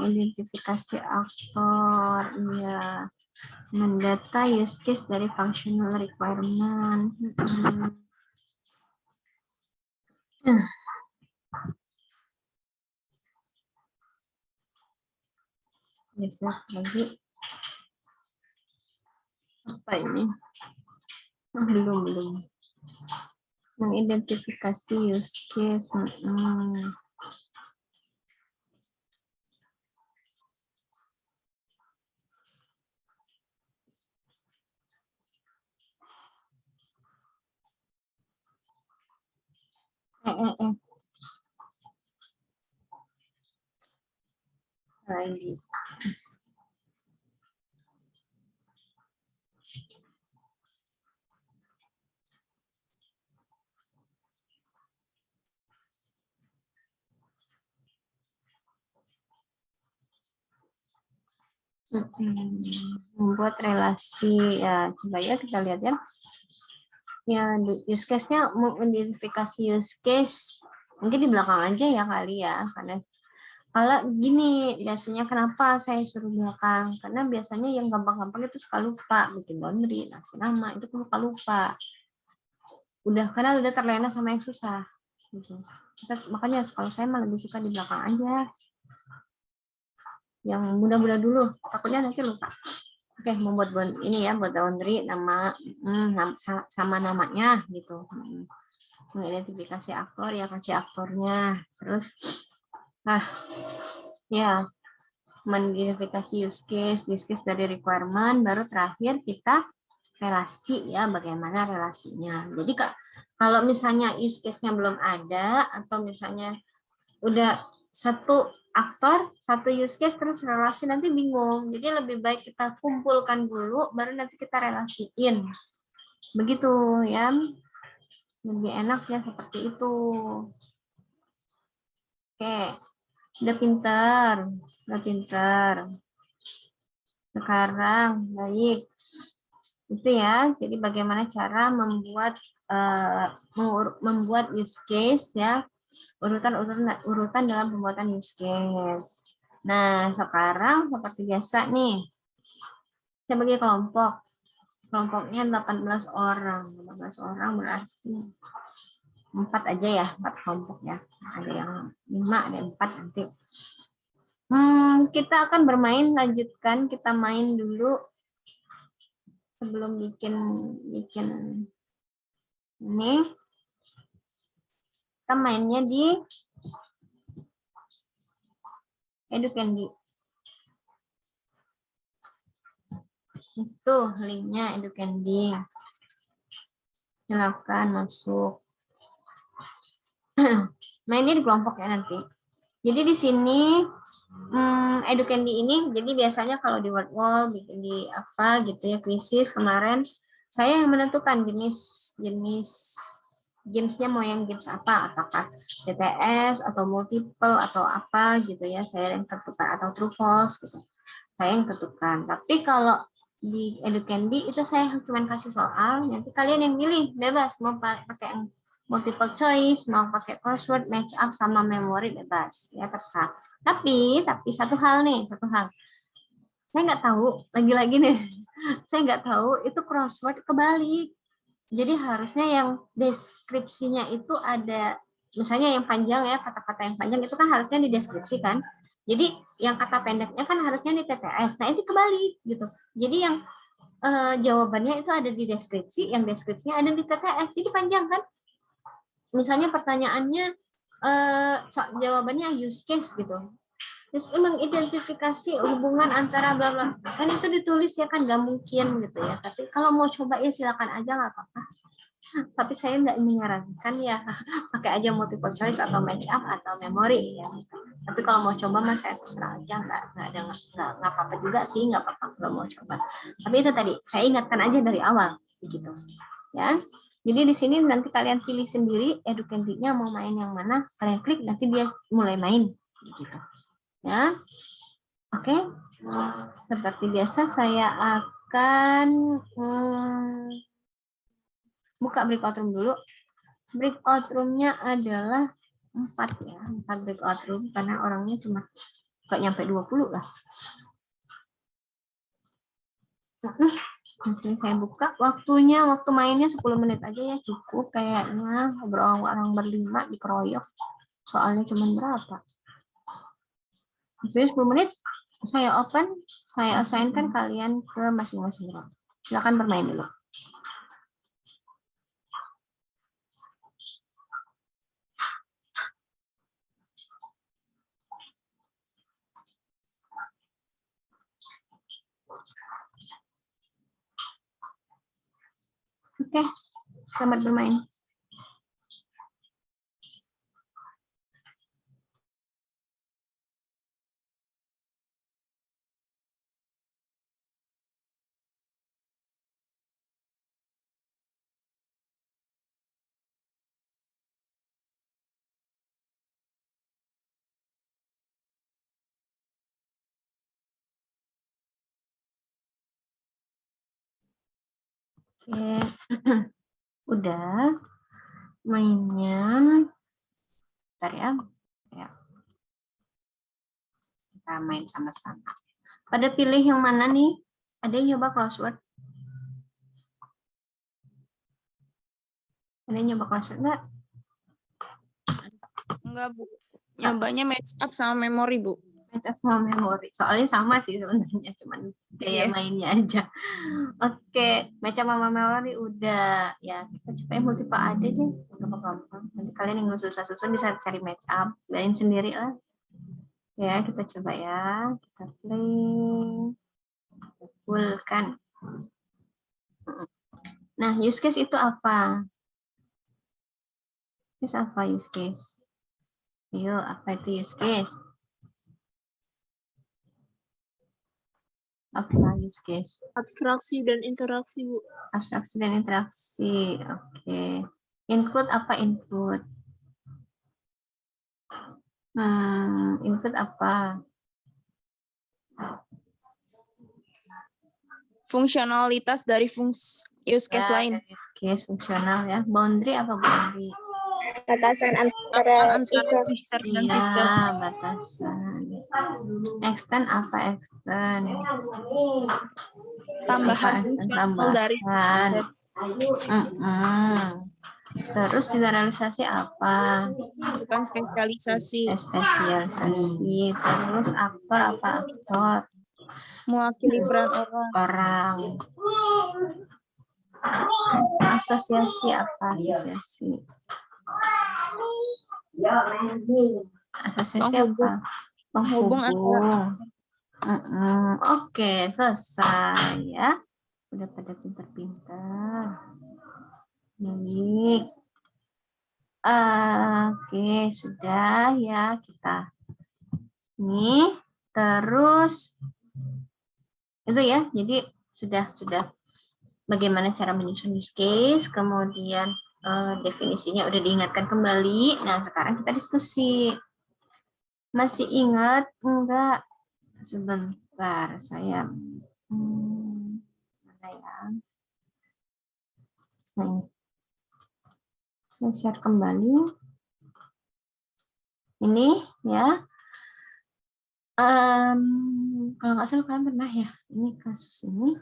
Identifikasi aktor, iya. Mendata use case dari functional requirement. Geser lagi. Apa ini? Belum. Mengidentifikasi use case. Lagi. Membuat relasi ya, coba ya kita lihat ya. Ya, use case-nya mengidentifikasi use case mungkin di belakang aja ya kali ya, karena kalau gini biasanya kenapa saya suruh belakang, karena biasanya yang gampang-gampang itu suka lupa bikin boundary, ngasih nama itu suka lupa, karena udah terlena sama yang susah gitu. Makanya kalau saya malah lebih suka di belakang aja, yang mudah-mudah dulu, takutnya nanti lupa. Oke, membuat ini ya, buat boundary nama sama namanya gitu. Mengidentifikasi aktor ya, kasih aktornya. Terus ya mengidentifikasi use case dari requirement, baru terakhir kita relasi ya, bagaimana relasinya. Jadi kalau misalnya use case-nya belum ada atau misalnya udah satu aktor, satu use case, terus relasi, nanti bingung. Jadi lebih baik kita kumpulkan dulu, baru nanti kita relasiin. Begitu ya. Lebih enak ya seperti itu. Oke, udah pinter. Udah pinter. Sekarang, baik. Itu ya, jadi bagaimana cara membuat membuat use case ya, urutan dalam pembuatan use case. Nah, sekarang seperti biasa nih, saya bagi kelompok. Kelompoknya 18 orang. 18 orang berarti 4 aja ya, 4 kelompok ya. Ada yang 5, ada yang 4 nanti. Kita akan bermain, lanjutkan kita main dulu sebelum bikin ini. Kita mainnya di Educandy. Itu linknya Educandy. Silakan masuk. Mainnya di kelompok ya nanti. Jadi di sini Educandy ini, jadi biasanya kalau di WordWall bikin di apa gitu ya, krisis kemarin saya yang menentukan jenis gamesnya mau yang games apa, apakah TTS atau multiple atau apa gitu ya, saya yang tentukan, atau true false gitu, saya yang tentukan. Tapi kalau di Educandy itu saya cuma kasih soal, nanti kalian yang pilih bebas mau pakai yang multiple choice, mau pakai crossword, match up sama memori, bebas ya, terserah. Tapi satu hal, saya nggak tahu, lagi-lagi nih, saya nggak tahu itu crossword kebalik. Jadi harusnya yang deskripsinya itu ada, misalnya yang panjang ya, kata-kata yang panjang itu kan harusnya dideskripsikan. Jadi yang kata pendeknya kan harusnya di TTS. Nah itu kebalik gitu. Jadi yang jawabannya itu ada di deskripsi, yang deskripsinya ada di TTS. Jadi panjang kan? Misalnya pertanyaannya jawabannya use case gitu. Terus mengidentifikasi hubungan antara bla bla, kan itu ditulis ya, kan nggak mungkin gitu ya. Tapi kalau mau coba ya silakan aja, nggak apa-apa. Tapi saya nggak menyarankan ya pakai aja multiple choice atau match up atau memori ya. Tapi kalau mau coba mas saya terserah aja, nggak apa-apa juga sih, nggak apa-apa kalau mau coba. Tapi itu tadi saya ingatkan aja dari awal begitu ya. Jadi di sini nanti kalian pilih sendiri Educandy-nya mau main yang mana, kalian klik nanti dia mulai main gitu ya. Oke, seperti biasa saya akan buka breakout room dulu. Breakout room-nya adalah 4 ya, 4 breakout room karena orangnya cuma nggak nyampe 20 lah. Masih saya buka, waktu mainnya 10 menit aja ya, cukup kayaknya, ngobrol orang berlima dikeroyok. Soalnya cuma berapa? Jadi 10 menit saya open, saya assign-kan kalian ke masing-masing room. Silakan bermain dulu. Oke, selamat bermain. Oke, udah mainnya. Bentar ya. Kita main sama-sama. Pada pilih yang mana nih? Ada yang nyoba crossword? Ada yang nyoba crossword nggak? Enggak, Bu. Nyobanya match up sama memori, Bu. Match up sama memori. Soalnya sama sih sebenarnya, cuman gaya mainnya aja. Oke, match up sama memori udah. Ya, kita coba yang multiple ada deh. Gampang-gampang. Nanti kalian yang susah-susah bisa cari match up. Lain sendiri lah. Ya, kita coba ya. Kita play. Fullkan. Nah, use case itu apa? Use case apa use case? Ayo, apa itu use case? Apa use case? Abstraksi dan interaksi, Bu. Abstraksi dan interaksi. Oke. Include apa include? Include apa? Fungsionalitas dari use case Ya, lain. dari use case fungsional ya. Boundary apa boundary? Batasan Batasan antara antara user. user dan sistem. Iya, batasan. Extend apa extend? Tambahan Apa fungsional dari tambahan? user. Terus generalisasi apa? Bukan spesialisasi. Spesialisasi. Terus aktor apa aktor? Mewakili peran orang. Orang. Asosiasi apa asosiasi? Asosiasi apa? Penghubung Penghubung. Oke, selesai ya. Udah pada pinter-pinter. Baik. Oke, sudah ya kita. Nih, terus itu ya. Jadi sudah bagaimana cara menyusun use case, kemudian definisinya udah diingatkan kembali. Nah, sekarang kita diskusi. Masih ingat enggak? Sebentar, saya mana ya? Nah, saya share kembali. Ini ya. Kalau nggak salah kalian pernah ya, ini kasus ini.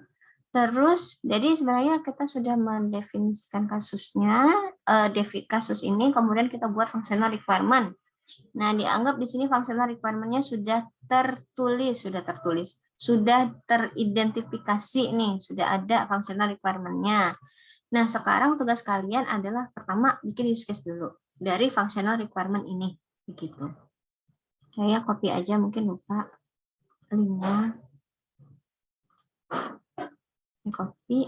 Terus, jadi sebenarnya kita sudah mendefinisikan kasusnya, kasus ini, kemudian kita buat functional requirement. Nah, dianggap di sini functional requirement-nya sudah teridentifikasi nih, sudah ada functional requirement-nya. Nah, sekarang tugas kalian adalah pertama bikin use case dulu dari functional requirement ini, begitu. Saya copy aja, mungkin lupa linknya. Copy,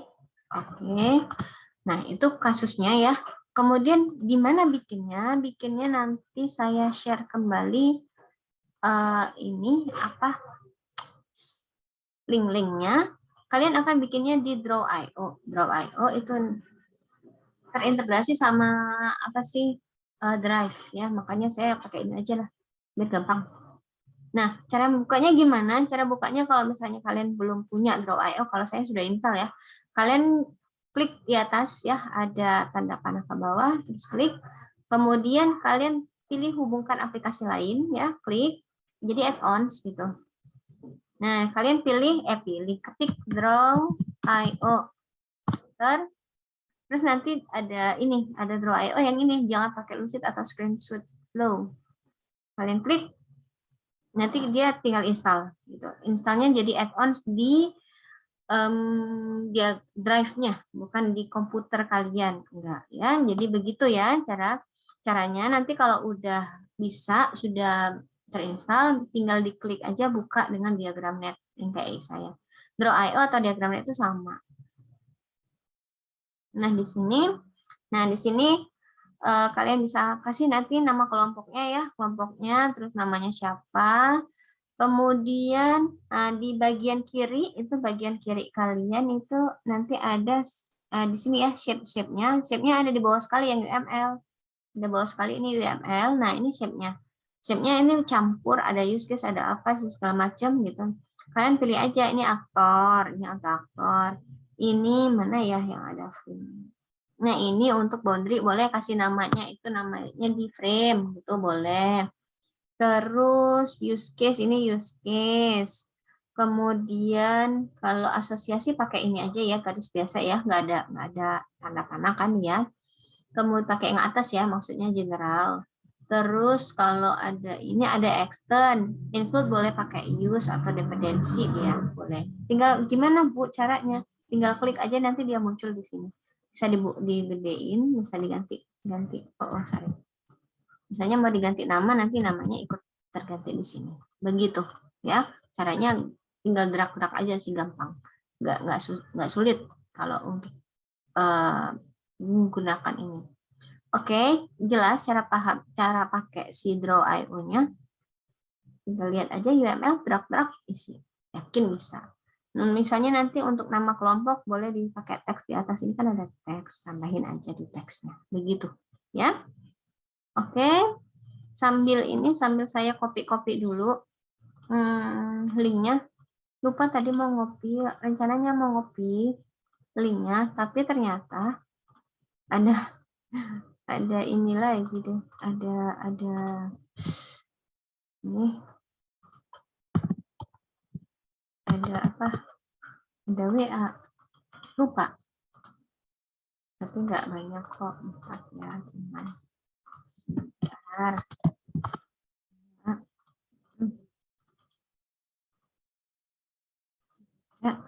oke. Nah, itu kasusnya ya. Kemudian gimana bikinnya? Bikinnya nanti saya share kembali ini apa link-linknya. Kalian akan bikinnya di Draw.io. Draw.io itu terintegrasi sama apa sih Drive ya. Makanya saya pakai ini aja lah, biar gampang. Nah, cara bukanya gimana? Cara bukanya kalau misalnya kalian belum punya Draw.io, kalau saya sudah install ya, kalian klik di atas ya, ada tanda panah ke bawah, terus klik. Kemudian kalian pilih hubungkan aplikasi lain ya, klik. Jadi add-ons gitu. Nah, kalian ketik Draw.io. Terus nanti ada Draw.io yang ini, jangan pakai Lucid atau Screenshot Flow. Kalian klik. Nanti dia tinggal install gitu. Installnya jadi add-ons di dia drive-nya, bukan di komputer kalian, enggak ya. Jadi begitu ya caranya. Nanti kalau udah bisa, sudah terinstall, tinggal diklik aja buka dengan diagram net yang kayak saya. Draw.io atau diagram net itu sama. Nah, di sini kalian bisa kasih nanti nama kelompoknya ya, terus namanya siapa. Kemudian di bagian kiri kalian itu nanti ada di sini ya shape-nya ada di bawah sekali yang UML. Ada bawah sekali ini UML. Nah, ini shape-nya. Shape-nya ini campur, ada use case, ada apa sih segala macam gitu. Kalian pilih aja ini aktor, ini aktor. Ini mana ya yang ada frame. Nah, ini untuk boundary boleh kasih namanya di frame gitu boleh. Terus use case ini use case. Kemudian kalau asosiasi pakai ini aja ya, garis biasa ya, nggak ada tanda panah kan ya. Kemudian pakai yang atas ya, maksudnya general. Terus kalau ada extend, include boleh pakai use atau dependensi ya, boleh. Tinggal gimana Bu caranya? Tinggal klik aja nanti dia muncul di sini. Bisa digedein, bisa diganti. Sorry. Misalnya mau diganti nama, nanti namanya ikut terganti di sini. Begitu ya. Caranya tinggal gerak-gerak aja sih, gampang. Nggak sulit kalau untuk menggunakan ini. Oke, jelas cara pakai si Draw.io-nya. Tinggal lihat aja UML, drag-drag, isi. Yakin bisa. Misalnya nanti untuk nama kelompok boleh dipakai teks di atas ini kan ada teks, tambahin aja di teksnya. Begitu, ya. Oke. Sambil saya copy dulu linknya. Lupa tadi mau ngopi, rencananya mau ngopi linknya, tapi ternyata ada ini lagi deh, ada ini, ada apa? Ada WA, lupa. Tapi nggak banyak kok, 4 ya, cuman sebentar. Ya.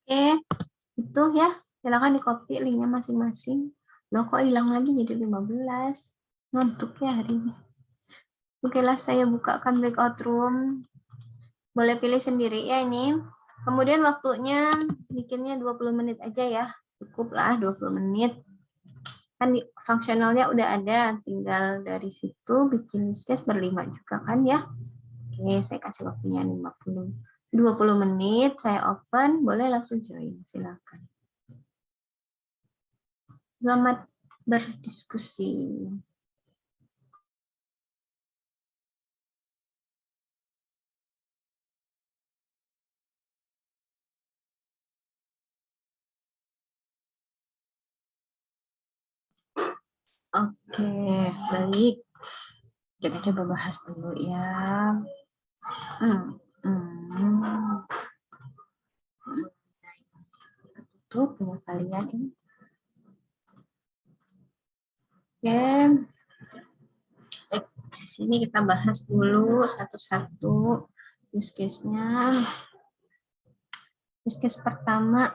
Oke, itu ya. Silakan di copy linknya masing-masing. Loh kok hilang lagi jadi 15? Ngantuk ya hari ini. Oke lah, saya bukakan breakout room. Boleh pilih sendiri ya ini. Kemudian waktunya bikinnya 20 menit aja ya. Cukup lah 20 menit. Kan fungsionalnya udah ada, tinggal dari situ bikin case berlima juga kan ya. Oke, saya kasih waktunya 20 menit, saya open, boleh langsung join, silakan. Selamat berdiskusi. Oke, baik. Kita coba bahas dulu ya. Tutup punya kalian ini. Oke. Di sini kita bahas dulu satu-satu use case-nya. Use case pertama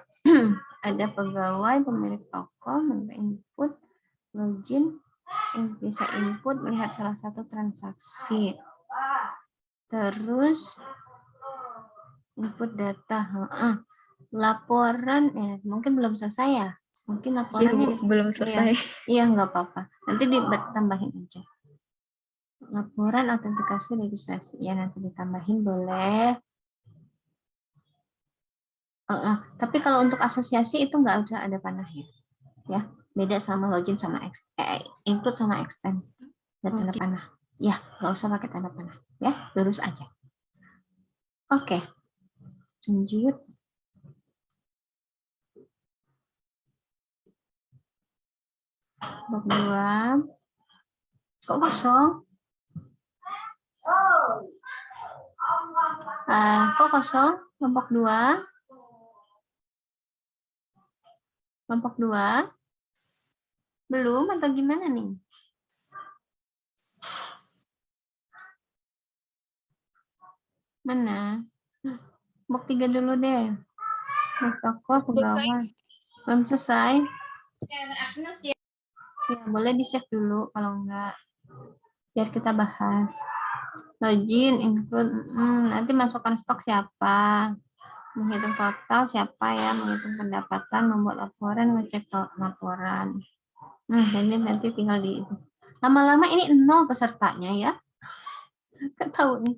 ada pegawai, pemilik toko, menerima input, login, bisa input melihat salah satu transaksi. Terus input data, laporan mungkin belum selesai ya. Mungkin laporannya belum selesai. Iya nggak apa-apa. Nanti ditambahin aja. Laporan autentikasi registrasi ya nanti ditambahin boleh. Tapi kalau untuk asosiasi itu nggak usah ada panahnya, ya beda sama login sama include sama extend dan tanda panah. Ya nggak usah pakai tanda panah, ya lurus aja. Oke, lanjut. Bab 2. Kok kosong? Kok kosong? Kelompok 2. Kelompok 2. Belum atau gimana nih? Mana? Kelompok 3 dulu deh. Toko pegawai. Belum selesai? Ya, boleh di-save dulu kalau enggak. Biar kita bahas. Login, include, nanti masukkan stok siapa, menghitung total siapa ya, menghitung pendapatan, membuat laporan, ngecek laporan. Jadi nanti tinggal di itu. Lama-lama ini 0 pesertanya ya. Nggak tahu nih.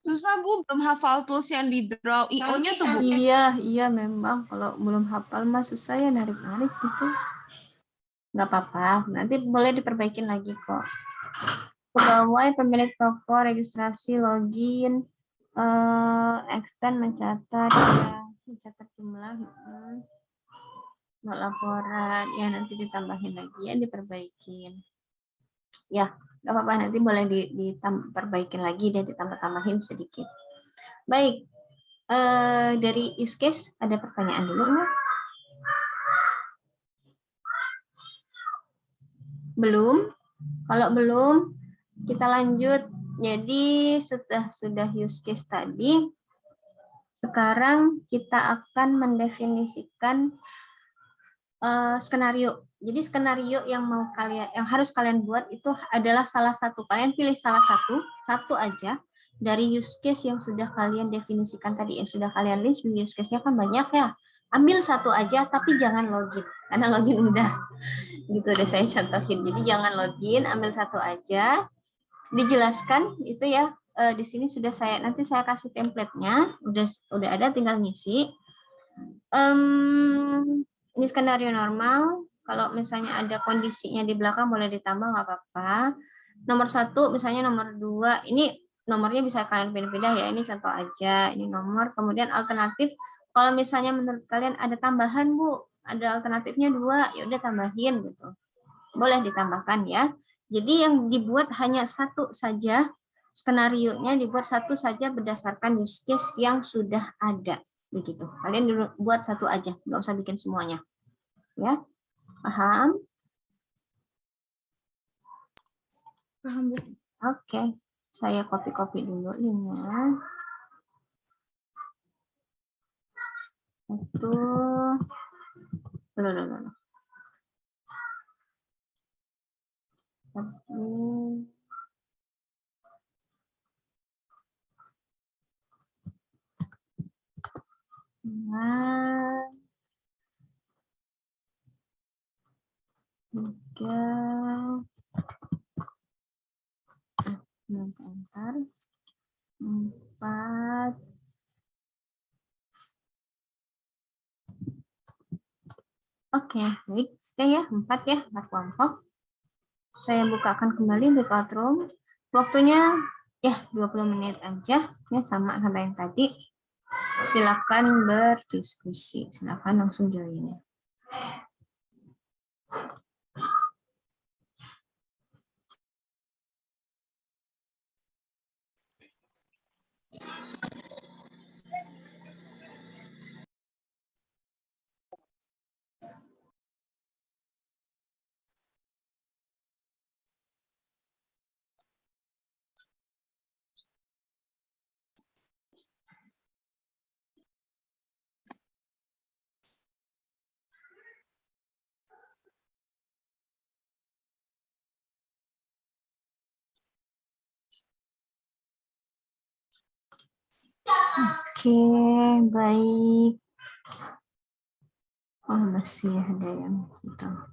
Susah Bu, belum hafal tools yang di draw IO-nya tuh Bu. Iya memang kalau belum hafal mah susah ya narik-narik gitu. Nggak apa-apa, nanti boleh diperbaikin lagi kok. Pegawai, pemilik toko, registrasi, login, extend, mencatat jumlah, laporan, ya nanti ditambahin lagi ya, diperbaikin. Ya, nggak apa-apa, nanti boleh diperbaikin lagi dan ditambah-tambahin sedikit. Baik, dari use case ada pertanyaan dulu nggak? Belum? Kalau belum, kita lanjut. Jadi sudah use case tadi. Sekarang kita akan mendefinisikan skenario. Jadi skenario yang harus kalian buat itu adalah salah satu. Kalian pilih salah satu aja dari use case yang sudah kalian definisikan tadi, yang sudah kalian list, use case-nya kan banyak ya. Ambil satu aja, tapi jangan login. Karena login udah, gitu deh saya contohin. Jadi jangan login, ambil satu aja. Dijelaskan itu ya, di sini sudah nanti saya kasih template-nya, udah ada, tinggal ngisi. Ini skenario normal. Kalau misalnya ada kondisinya di belakang boleh ditambah, nggak apa-apa. Nomor 1, misalnya nomor 2, ini nomornya bisa kalian pindah-pindah ya, ini contoh aja, ini nomor, kemudian alternatif, kalau misalnya menurut kalian ada tambahan Bu, ada alternatifnya 2, ya udah tambahin gitu. Boleh ditambahkan ya. Jadi yang dibuat hanya satu saja, skenario-nya dibuat satu saja berdasarkan use case yang sudah ada. Begitu. Kalian buat satu aja, nggak usah bikin semuanya. Ya, paham? Paham, Bu. Oke, saya copy-copy dulu linknya. Itu, loh. Nah, tiga, enter, 4. Oke, baik. Sudah ya, 4 ya, 4 kelompok. Saya bukakan kembali breakout room. Waktunya ya 20 menit aja, ya sama sama yang tadi. Silakan berdiskusi, silakan langsung join. Oke, baik. Oh, masih ada yang sudah.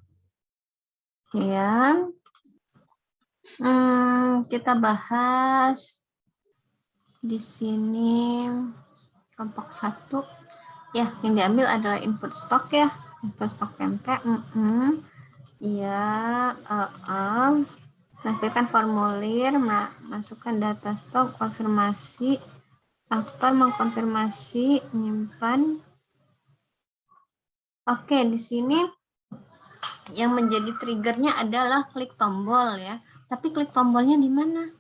Ya, kita bahas di sini kelompok 1. Ya, yang diambil adalah input stock ya, input stock PMP. Ya, masukkan formulir, masukkan data stok, konfirmasi, aktor mengkonfirmasi, menyimpan. Oke, di sini yang menjadi triggernya adalah klik tombol ya. Tapi klik tombolnya di mana?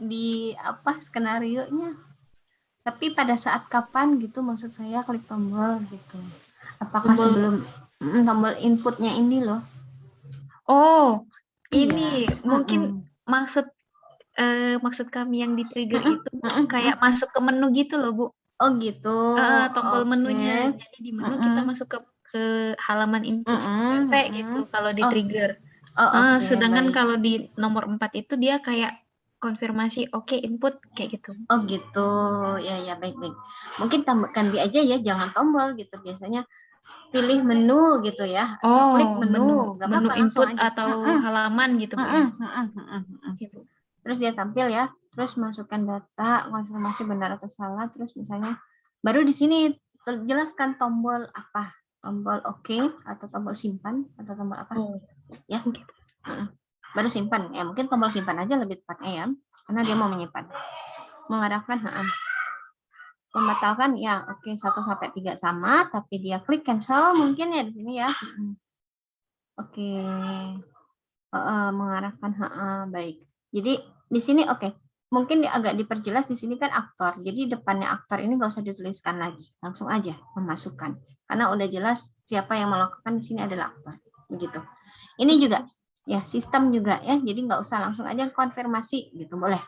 di apa skenario-nya? Tapi pada saat kapan gitu maksud saya klik tombol gitu. Apakah Tombol. sebelum tombol inputnya ini loh? Oh, Iya. ini mungkin maksud kami yang di trigger itu kayak masuk ke menu gitu loh, Bu. Oh gitu. Tombol menunya. Jadi di menu kita masuk ke halaman input PMP gitu kalau di trigger. Sedangkan baik. kalau di nomor 4 itu dia kayak konfirmasi oke input kayak gitu. Oh gitu. Ya baik. Mungkin tambahkan di aja ya, jangan tombol gitu. Biasanya pilih menu gitu ya. Atau klik menu. Gak menu apa-apa, input langsung aja. atau halaman gitu, Bu ya. Terus dia tampil ya. Terus masukkan data, konfirmasi benar atau salah. Terus misalnya baru di sini jelaskan tombol apa. Tombol oke atau tombol simpan atau tombol apa. Ya. Baru simpan. Ya mungkin tombol simpan aja lebih tepatnya ya. Karena dia mau menyimpan. Mengarahkan membatalkan ya oke 1 sampai 3 sama, tapi dia klik cancel mungkin ya di sini ya. Oke. Mengarahkan baik. Jadi di sini oke. Mungkin agak diperjelas di sini kan aktor. Jadi depannya aktor ini nggak usah dituliskan lagi. Langsung aja memasukkan. Karena udah jelas siapa yang melakukan di sini adalah aktor. Begitu. Ini juga ya sistem juga ya. Jadi nggak usah langsung aja konfirmasi gitu boleh.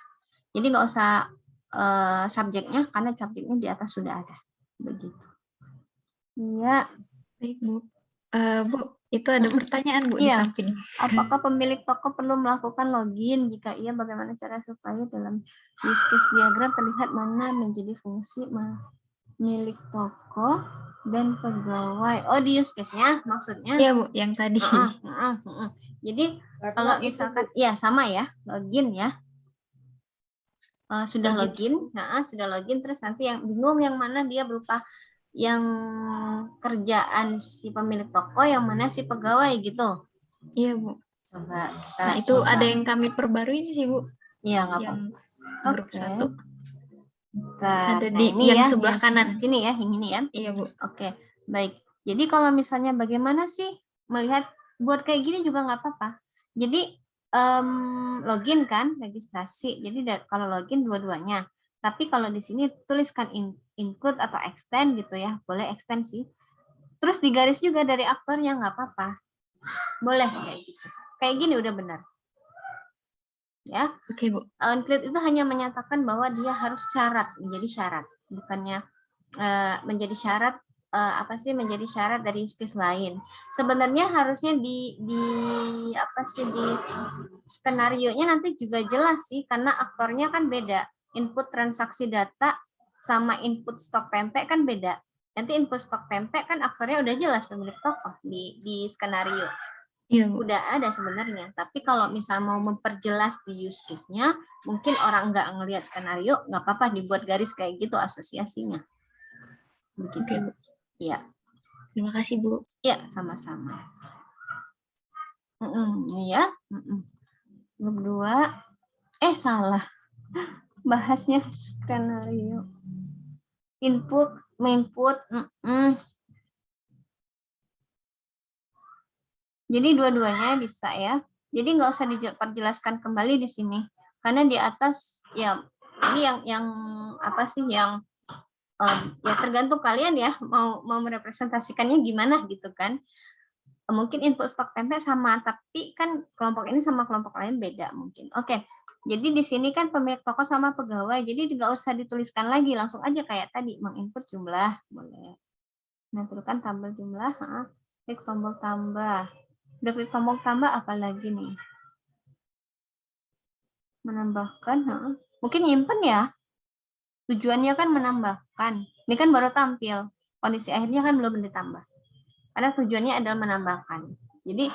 Jadi nggak usah subjeknya karena subjeknya di atas sudah ada. Begitu. Iya. Baik, Bu. Bu, Itu ada pertanyaan Bu di Iya. samping. Apakah pemilik toko perlu melakukan login? Jika iya, bagaimana cara supaya dalam use case diagram terlihat mana menjadi fungsi milik toko dan pegawai. Oh, di use case-nya maksudnya? Iya Bu, yang tadi. Jadi kalau misalkan, ya sama ya, login ya. Sudah login, sudah login, terus nanti yang bingung yang mana dia berupa yang kerjaan si pemilik toko, yang mana si pegawai gitu. Iya Bu. Coba kita Nah itu coba. ada yang kami perbarui sih Bu. Iya, nggak Yang apa-apa. grup 1. Ada di yang ya, sebelah kanan. Di sini ya, yang ini ya. Iya Bu. Oke, baik. Jadi kalau misalnya bagaimana sih melihat buat kayak gini juga nggak apa-apa. Jadi login kan, registrasi. Jadi kalau login dua-duanya. Tapi kalau di sini tuliskan include atau extend gitu ya, boleh extend sih. Terus digaris juga dari aktornya nggak apa-apa. Boleh kayak gitu. Kayak gini udah benar. Ya. Oke Bu. Include itu hanya menyatakan bahwa dia harus menjadi syarat, bukannya menjadi syarat menjadi syarat dari use case lain. Sebenarnya harusnya di skenario-nya nanti juga jelas sih, karena aktornya kan beda. Input transaksi data sama input stok pempek kan beda. Nanti input stok pempek kan aktornya udah jelas pemilik toko di skenario. Iya, Bu. Udah ada sebenarnya, tapi kalau misal mau memperjelas di use case-nya, mungkin orang nggak ngelihat skenario, nggak apa-apa dibuat garis kayak gitu asosiasinya. Begitu. Iya. Terima kasih Bu. Ya, sama-sama. Iya. Grup 2. Salah. Bahasnya skenario. Input. Jadi dua-duanya bisa ya. Jadi nggak usah diperjelaskan kembali di sini, karena di atas ya ini yang ya tergantung kalian ya mau merepresentasikannya gimana gitu kan. Mungkin input stok pempek sama, tapi kan kelompok ini sama kelompok lain beda mungkin. Oke, jadi di sini kan pemilik toko sama pegawai, jadi nggak usah dituliskan lagi, langsung aja kayak tadi menginput jumlah boleh. Nampilkan tabel jumlah, klik tombol tambah. Udah klik tombol tambah apa lagi nih? Menambahkan, mungkin nyimpen ya. Tujuannya kan menambahkan. Ini kan baru tampil. Kondisi akhirnya kan belum ditambah. Karena tujuannya adalah menambahkan. Jadi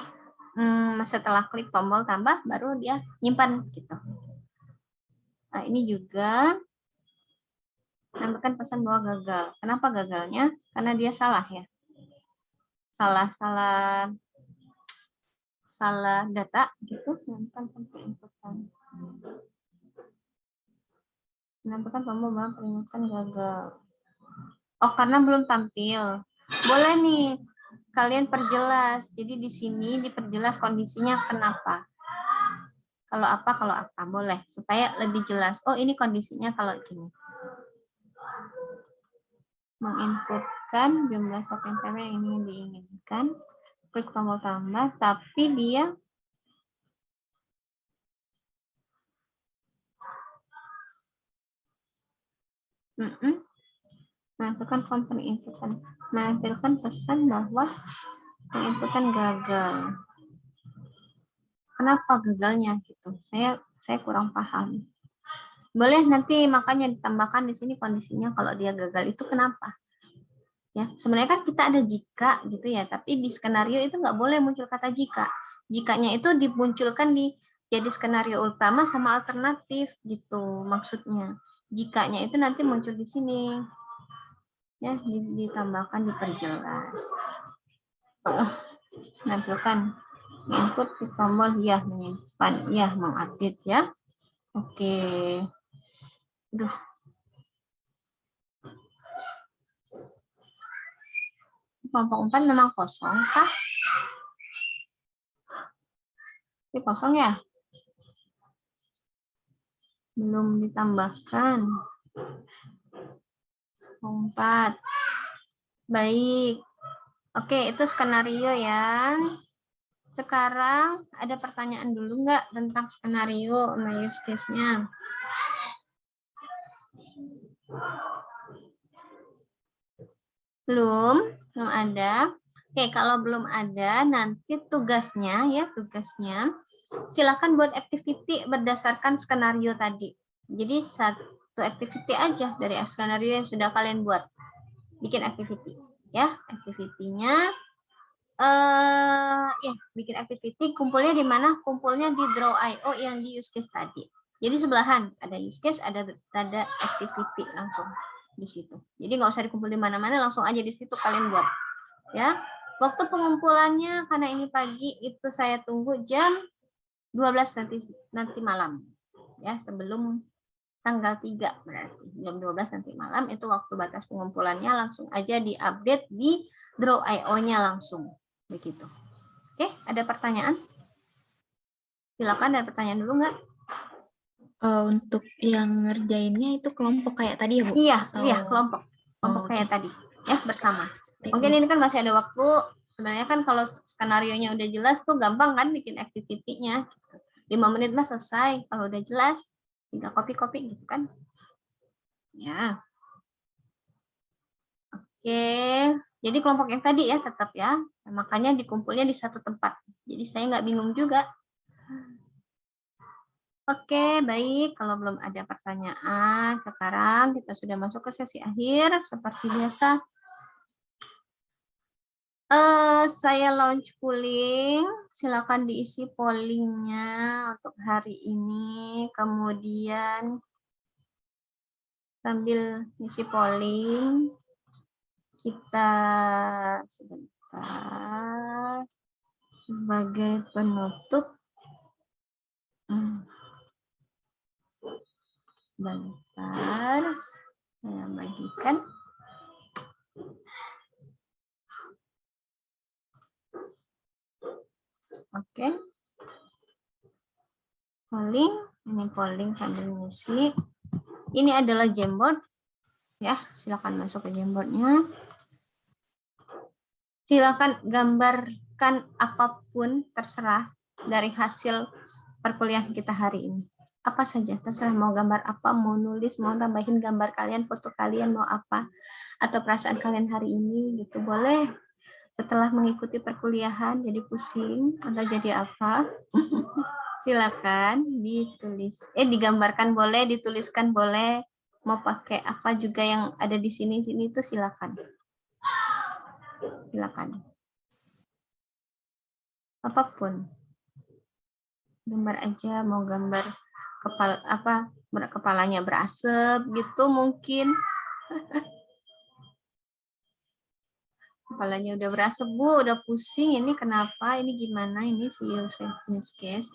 setelah klik tombol tambah baru dia nyimpan gitu. Nah, ini juga menambahkan pesan bahwa gagal. Kenapa gagalnya? Karena dia salah ya. Salah data gitu. Menambahkan tombol bahwa peringatan gagal. Oh, karena belum tampil. Boleh nih kalian perjelas. Jadi di sini diperjelas kondisinya kenapa. Kalau apa boleh supaya lebih jelas. Oh, ini kondisinya kalau gini. Menginputkan jumlah stok pempek yang ingin diinginkan. Klik tombol tambah, tapi dia menampilkan form penginputan, menampilkan pesan bahwa penginputan gagal. Kenapa gagalnya gitu? Saya kurang paham. Boleh nanti makanya ditambahkan di sini kondisinya kalau dia gagal itu kenapa? Ya, sebenarnya kan kita ada jika gitu ya, tapi di skenario itu nggak boleh muncul kata jika. Jikanya itu dimunculkan jadi skenario utama sama alternatif gitu maksudnya. Jikanya itu nanti muncul di sini. Ya, ditambahkan, diperjelas. Menampilkan input di tombol ya, menyimpan ya, mengupdate ya. Oke. Aduh. Kelompok 4 memang kosong kah? Ini kosong ya? Belum ditambahkan. 4. Baik. Oke, itu skenario ya. Sekarang ada pertanyaan dulu nggak tentang skenario sama use case-nya? Belum ada. Oke, kalau belum ada, nanti tugasnya silakan buat activity berdasarkan skenario tadi. Jadi satu activity aja dari skenario yang sudah kalian buat. Bikin activity, ya. Activity-nya bikin activity, kumpulnya di mana? Kumpulnya di Draw.io yang di use case tadi. Jadi sebelahan, ada use case, ada activity langsung di situ. Jadi nggak usah dikumpul di mana-mana, langsung aja di situ kalian buat. Ya, waktu pengumpulannya karena ini pagi itu saya tunggu jam 12 nanti malam. Ya, sebelum tanggal 3 berarti jam 12 nanti malam itu waktu batas pengumpulannya, langsung aja diupdate di Draw.io-nya langsung. Begitu. Oke, ada pertanyaan? Silakan, ada pertanyaan dulu nggak? Untuk yang ngerjainnya itu kelompok kayak tadi ya, Bu? Iya, Atau... iya, kelompok kayak tadi, ya, bersama. Mungkin ini kan masih ada waktu. Sebenarnya kan kalau skenarionya udah jelas tuh gampang kan bikin activity-nya. 5 menit mah selesai. Kalau udah jelas, tinggal copy-copy gitu kan. Ya. Oke, jadi kelompok yang tadi ya tetap ya. Makanya dikumpulnya di satu tempat. Jadi saya nggak bingung juga. Oke, baik. Kalau belum ada pertanyaan, sekarang kita sudah masuk ke sesi akhir. Seperti biasa, saya launch polling. Silakan diisi pollingnya untuk hari ini. Kemudian sambil isi polling, kita sebentar sebagai penutup. Bentar, saya bagikan. Oke. Polling, ini polling sambil ngisi. Ini adalah Jamboard. Ya, silakan masuk ke Jamboardnya. Silakan gambarkan apapun terserah dari hasil perkuliahan kita hari ini. Apa saja, terserah mau gambar apa, mau nulis, mau tambahin gambar kalian, foto kalian, mau apa, atau perasaan kalian hari ini, gitu boleh. Setelah mengikuti perkuliahan, jadi pusing, atau jadi apa, silakan ditulis. Digambarkan boleh, dituliskan boleh, mau pakai apa juga yang ada di sini itu silakan. Silakan. Apapun. Gambar aja, mau gambar kepalanya berasap gitu mungkin. Kepalanya udah berasap, Bu, udah pusing, ini kenapa, ini gimana, ini si use case.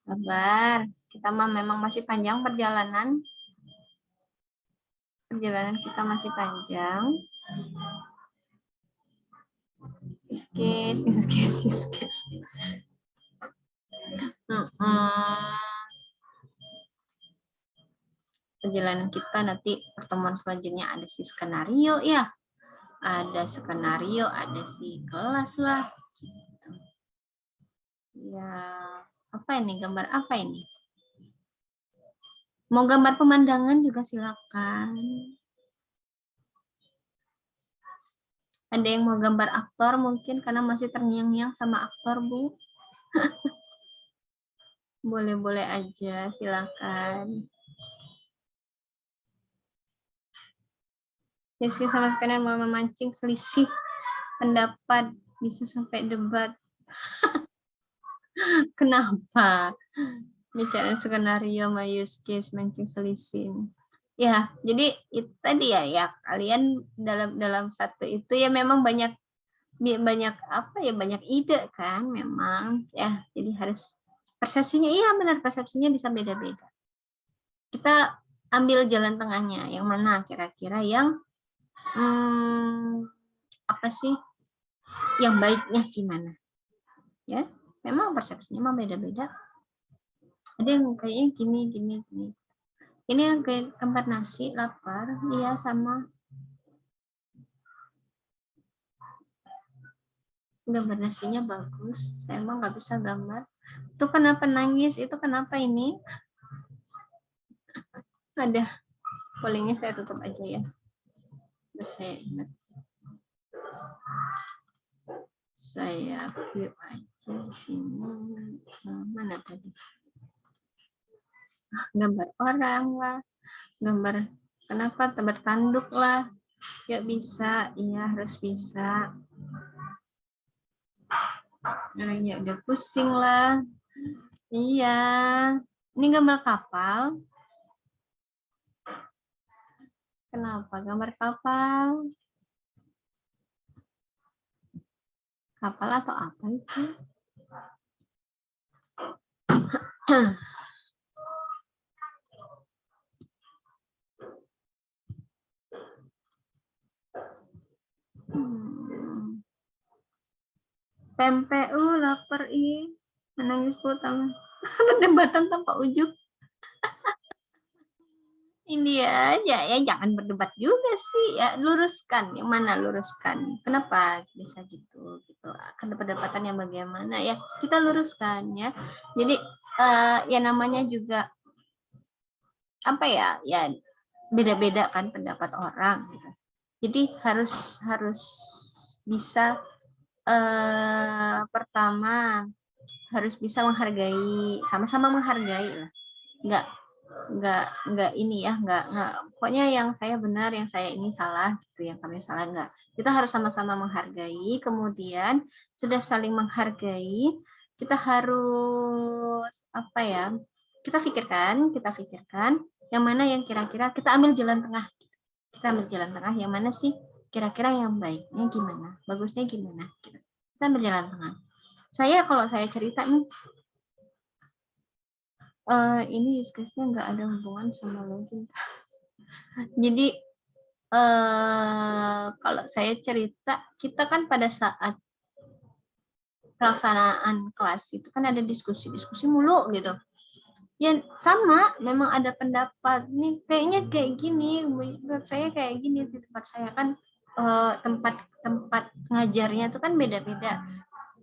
Sabar, kita mah memang masih panjang perjalanan. Perjalanan kita masih panjang. Use case. Perjalanan kita nanti pertemuan selanjutnya ada si skenario ya. Ada skenario, ada si kelas lah. Gitu. Ya, apa ini? Gambar apa ini? Mau gambar pemandangan juga silakan. Ada yang mau gambar aktor mungkin karena masih terngiang-ngiang sama aktor, Bu. Boleh-boleh aja, silakan. Rizky sama sekalian mau memancing selisih pendapat, bisa sampai debat. Kenapa? Bicara skenario sama use case mancing selisih. Ya, jadi itu tadi ya kalian dalam satu itu ya memang banyak apa ya, banyak ide kan memang ya. Jadi harus persepsinya, iya benar, persepsinya bisa beda-beda. Kita ambil jalan tengahnya, yang mana kira-kira yang apa sih yang baiknya gimana ya, memang persepsinya mah beda-beda. Ada yang kayaknya gini. Ini yang kayak gambar nasi lapar, iya sama gambar nasinya bagus. Saya emang nggak bisa gambar. Itu kenapa nangis? Itu kenapa ini? Ada pollingnya, saya tutup aja ya. Terus saya ingat. Saya flip aja di sini. Mana tadi? Gambar orang lah, gambar kenapa bertanduk lah. Yuk bisa, iya harus bisa. Ya udah pusing lah. Iya, ini gambar kapal. Kenapa gambar kapal? Kapal atau apa itu? PMPU lapar menangis putang. Perdebatan tanpa ujung. Ini aja ya, jangan berdebat juga sih ya, luruskan. Yang mana luruskan? Kenapa bisa gitu? Kan pendapatannya bagaimana ya? Kita luruskan ya. Jadi ya namanya juga apa ya? Ya beda-beda kan pendapat orang gitu. Jadi harus bisa pertama harus bisa menghargai, sama-sama menghargai lah. Enggak ini ya, enggak pokoknya yang saya benar, yang saya ini salah gitu, yang kami salah, enggak. Kita harus sama-sama menghargai, kemudian sudah saling menghargai, kita harus apa ya? Kita pikirkan yang mana yang kira-kira kita ambil jalan tengah. Kita ambil jalan tengah yang mana sih kira-kira yang baiknya gimana, bagusnya gimana gitu. Kita ambil jalan tengah. Kalau saya cerita nih, ini use case-nya nggak ada hubungan sama login. Jadi kalau saya cerita, kita kan pada saat pelaksanaan kelas itu kan ada diskusi mulu gitu. Ya sama, memang ada pendapat nih kayaknya kayak gini, menurut saya kayak gini. Di tempat saya kan tempat ngajarnya itu kan beda-beda.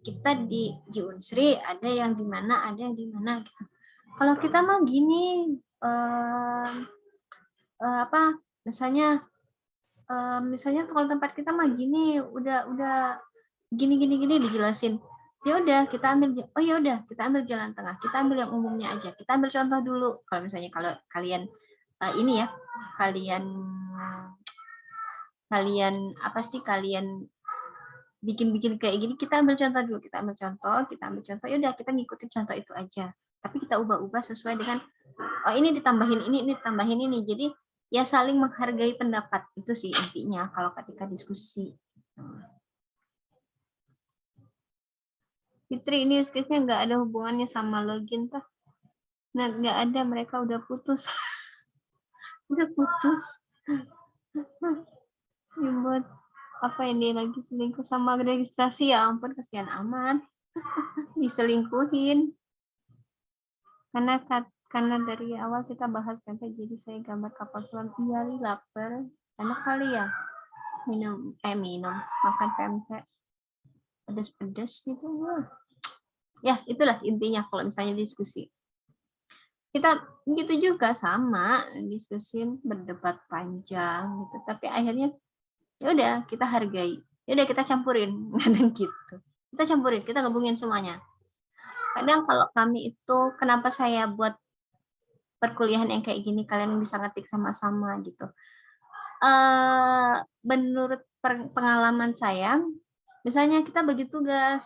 Kita di Unsri ada yang di mana, ada yang di mana gitu. Kalau kita mah gini, apa misalnya kalau tempat kita mah gini, udah gini dijelasin. Ya udah kita ambil, oh ya udah kita ambil jalan tengah, kita ambil yang umumnya aja, kita ambil contoh dulu. Kalau misalnya kalau kalian ini ya, kalian apa sih, kalian bikin kayak gini, kita ambil contoh dulu, kita ambil contoh, ya udah kita ngikutin contoh itu aja, tapi kita ubah sesuai dengan ini ditambahin ini. Jadi ya saling menghargai pendapat, itu sih intinya kalau ketika diskusi. Fitri, ini use case-nya nggak ada hubungannya sama login toh. Nah, nggak ada, mereka udah putus. Udah putus. Ya, buat apa ini lagi selingkuh sama registrasi, ya ampun, kasihan amat. Diselingkuhin. Karena dari awal kita bahas pempek, jadi saya gambar kapal selam. Iya, lapar. Enak kali ya minum makan pempek pedas gitu. Ya itulah intinya kalau misalnya diskusi, kita gitu juga sama, diskusi berdebat panjang gitu, tapi akhirnya ya udah kita hargai, ya udah kita campurin kadang gitu, kita gabungin semuanya. Kadang kalau kami itu, kenapa saya buat perkuliahan yang kayak gini, kalian bisa ngetik sama-sama gitu. Menurut pengalaman saya, misalnya kita bagi tugas,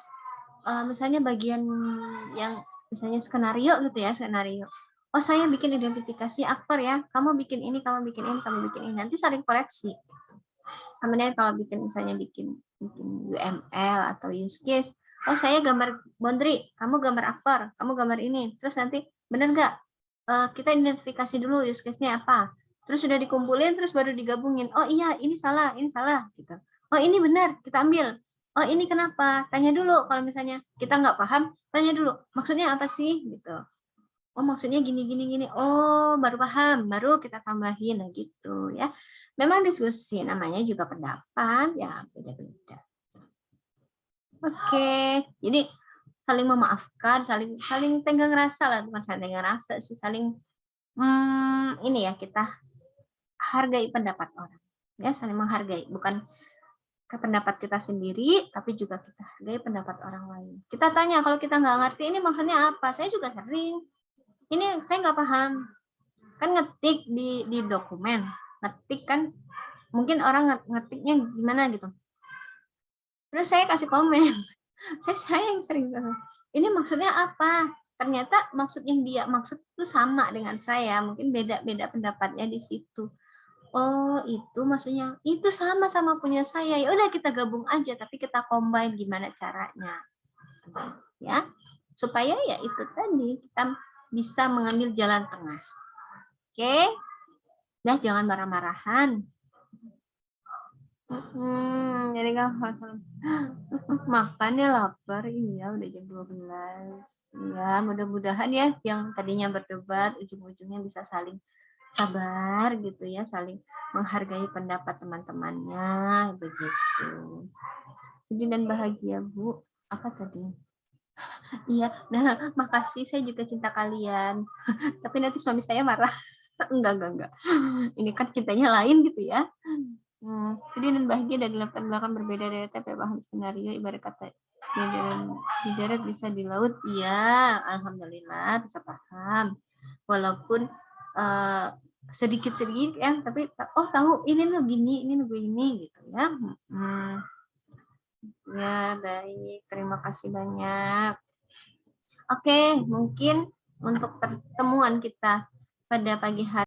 misalnya bagian yang misalnya skenario gitu ya, skenario. Oh, saya bikin identifikasi aktor ya, kamu bikin ini, kamu bikin ini, nanti saling koreksi. Kemudian kalau misalnya bikin UML atau use case, oh saya gambar boundary, kamu gambar aktor, kamu gambar ini, terus nanti bener nggak, kita identifikasi dulu use case-nya apa. Terus sudah dikumpulin, terus baru digabungin. Oh iya, ini salah gitu. Oh ini benar, kita ambil. Oh ini kenapa? Tanya dulu. Kalau misalnya kita nggak paham, tanya dulu. Maksudnya apa sih? Gitu. Oh maksudnya gini. Oh baru paham, baru kita tambahin, nah gitu ya. Memang diskusi, namanya juga pendapat, ya beda-beda. Oke, jadi saling memaafkan, saling tenggang rasa lah, bukan saling tenggang rasa sih, saling ini ya, kita hargai pendapat orang, ya saling menghargai, bukan pendapat kita sendiri, tapi juga kita hargai pendapat orang lain. Kita tanya, kalau kita nggak ngerti ini maksudnya apa, saya juga sering, ini saya nggak paham, kan ngetik di dokumen, ngetik kan, mungkin orang ngetiknya gimana gitu, terus saya kasih komen, saya yang sering, ini maksudnya apa, ternyata maksud yang dia maksud itu sama dengan saya, mungkin beda-beda pendapatnya di situ. Oh, itu maksudnya itu sama-sama punya saya. Ya udah kita gabung aja, tapi kita combine gimana caranya. Ya. Supaya ya itu tadi kita bisa mengambil jalan tengah. Oke? Nah, jangan marah-marahan. Jadi kan makannya lapar, iya udah jam 12. Ya, mudah-mudahan ya yang tadinya berdebat ujung-ujungnya bisa saling sabar gitu ya, saling menghargai pendapat teman-temannya begitu. Sedih dan bahagia, Bu. Apa tadi? Iya, nah makasih, saya juga cinta kalian. Tapi nanti suami saya marah. Enggak. Ini kan cintanya lain gitu ya. Sedih dan bahagia dari latar belakang berbeda dari TP paham skenario, ibarat kata di darat bisa di laut. Iya, alhamdulillah bisa paham. Walaupun sedikit-sedikit ya, tapi tahu ini lo gini, ini lo begini gitu ya. Ya, baik. Terima kasih banyak. Oke, mungkin untuk pertemuan kita pada pagi hari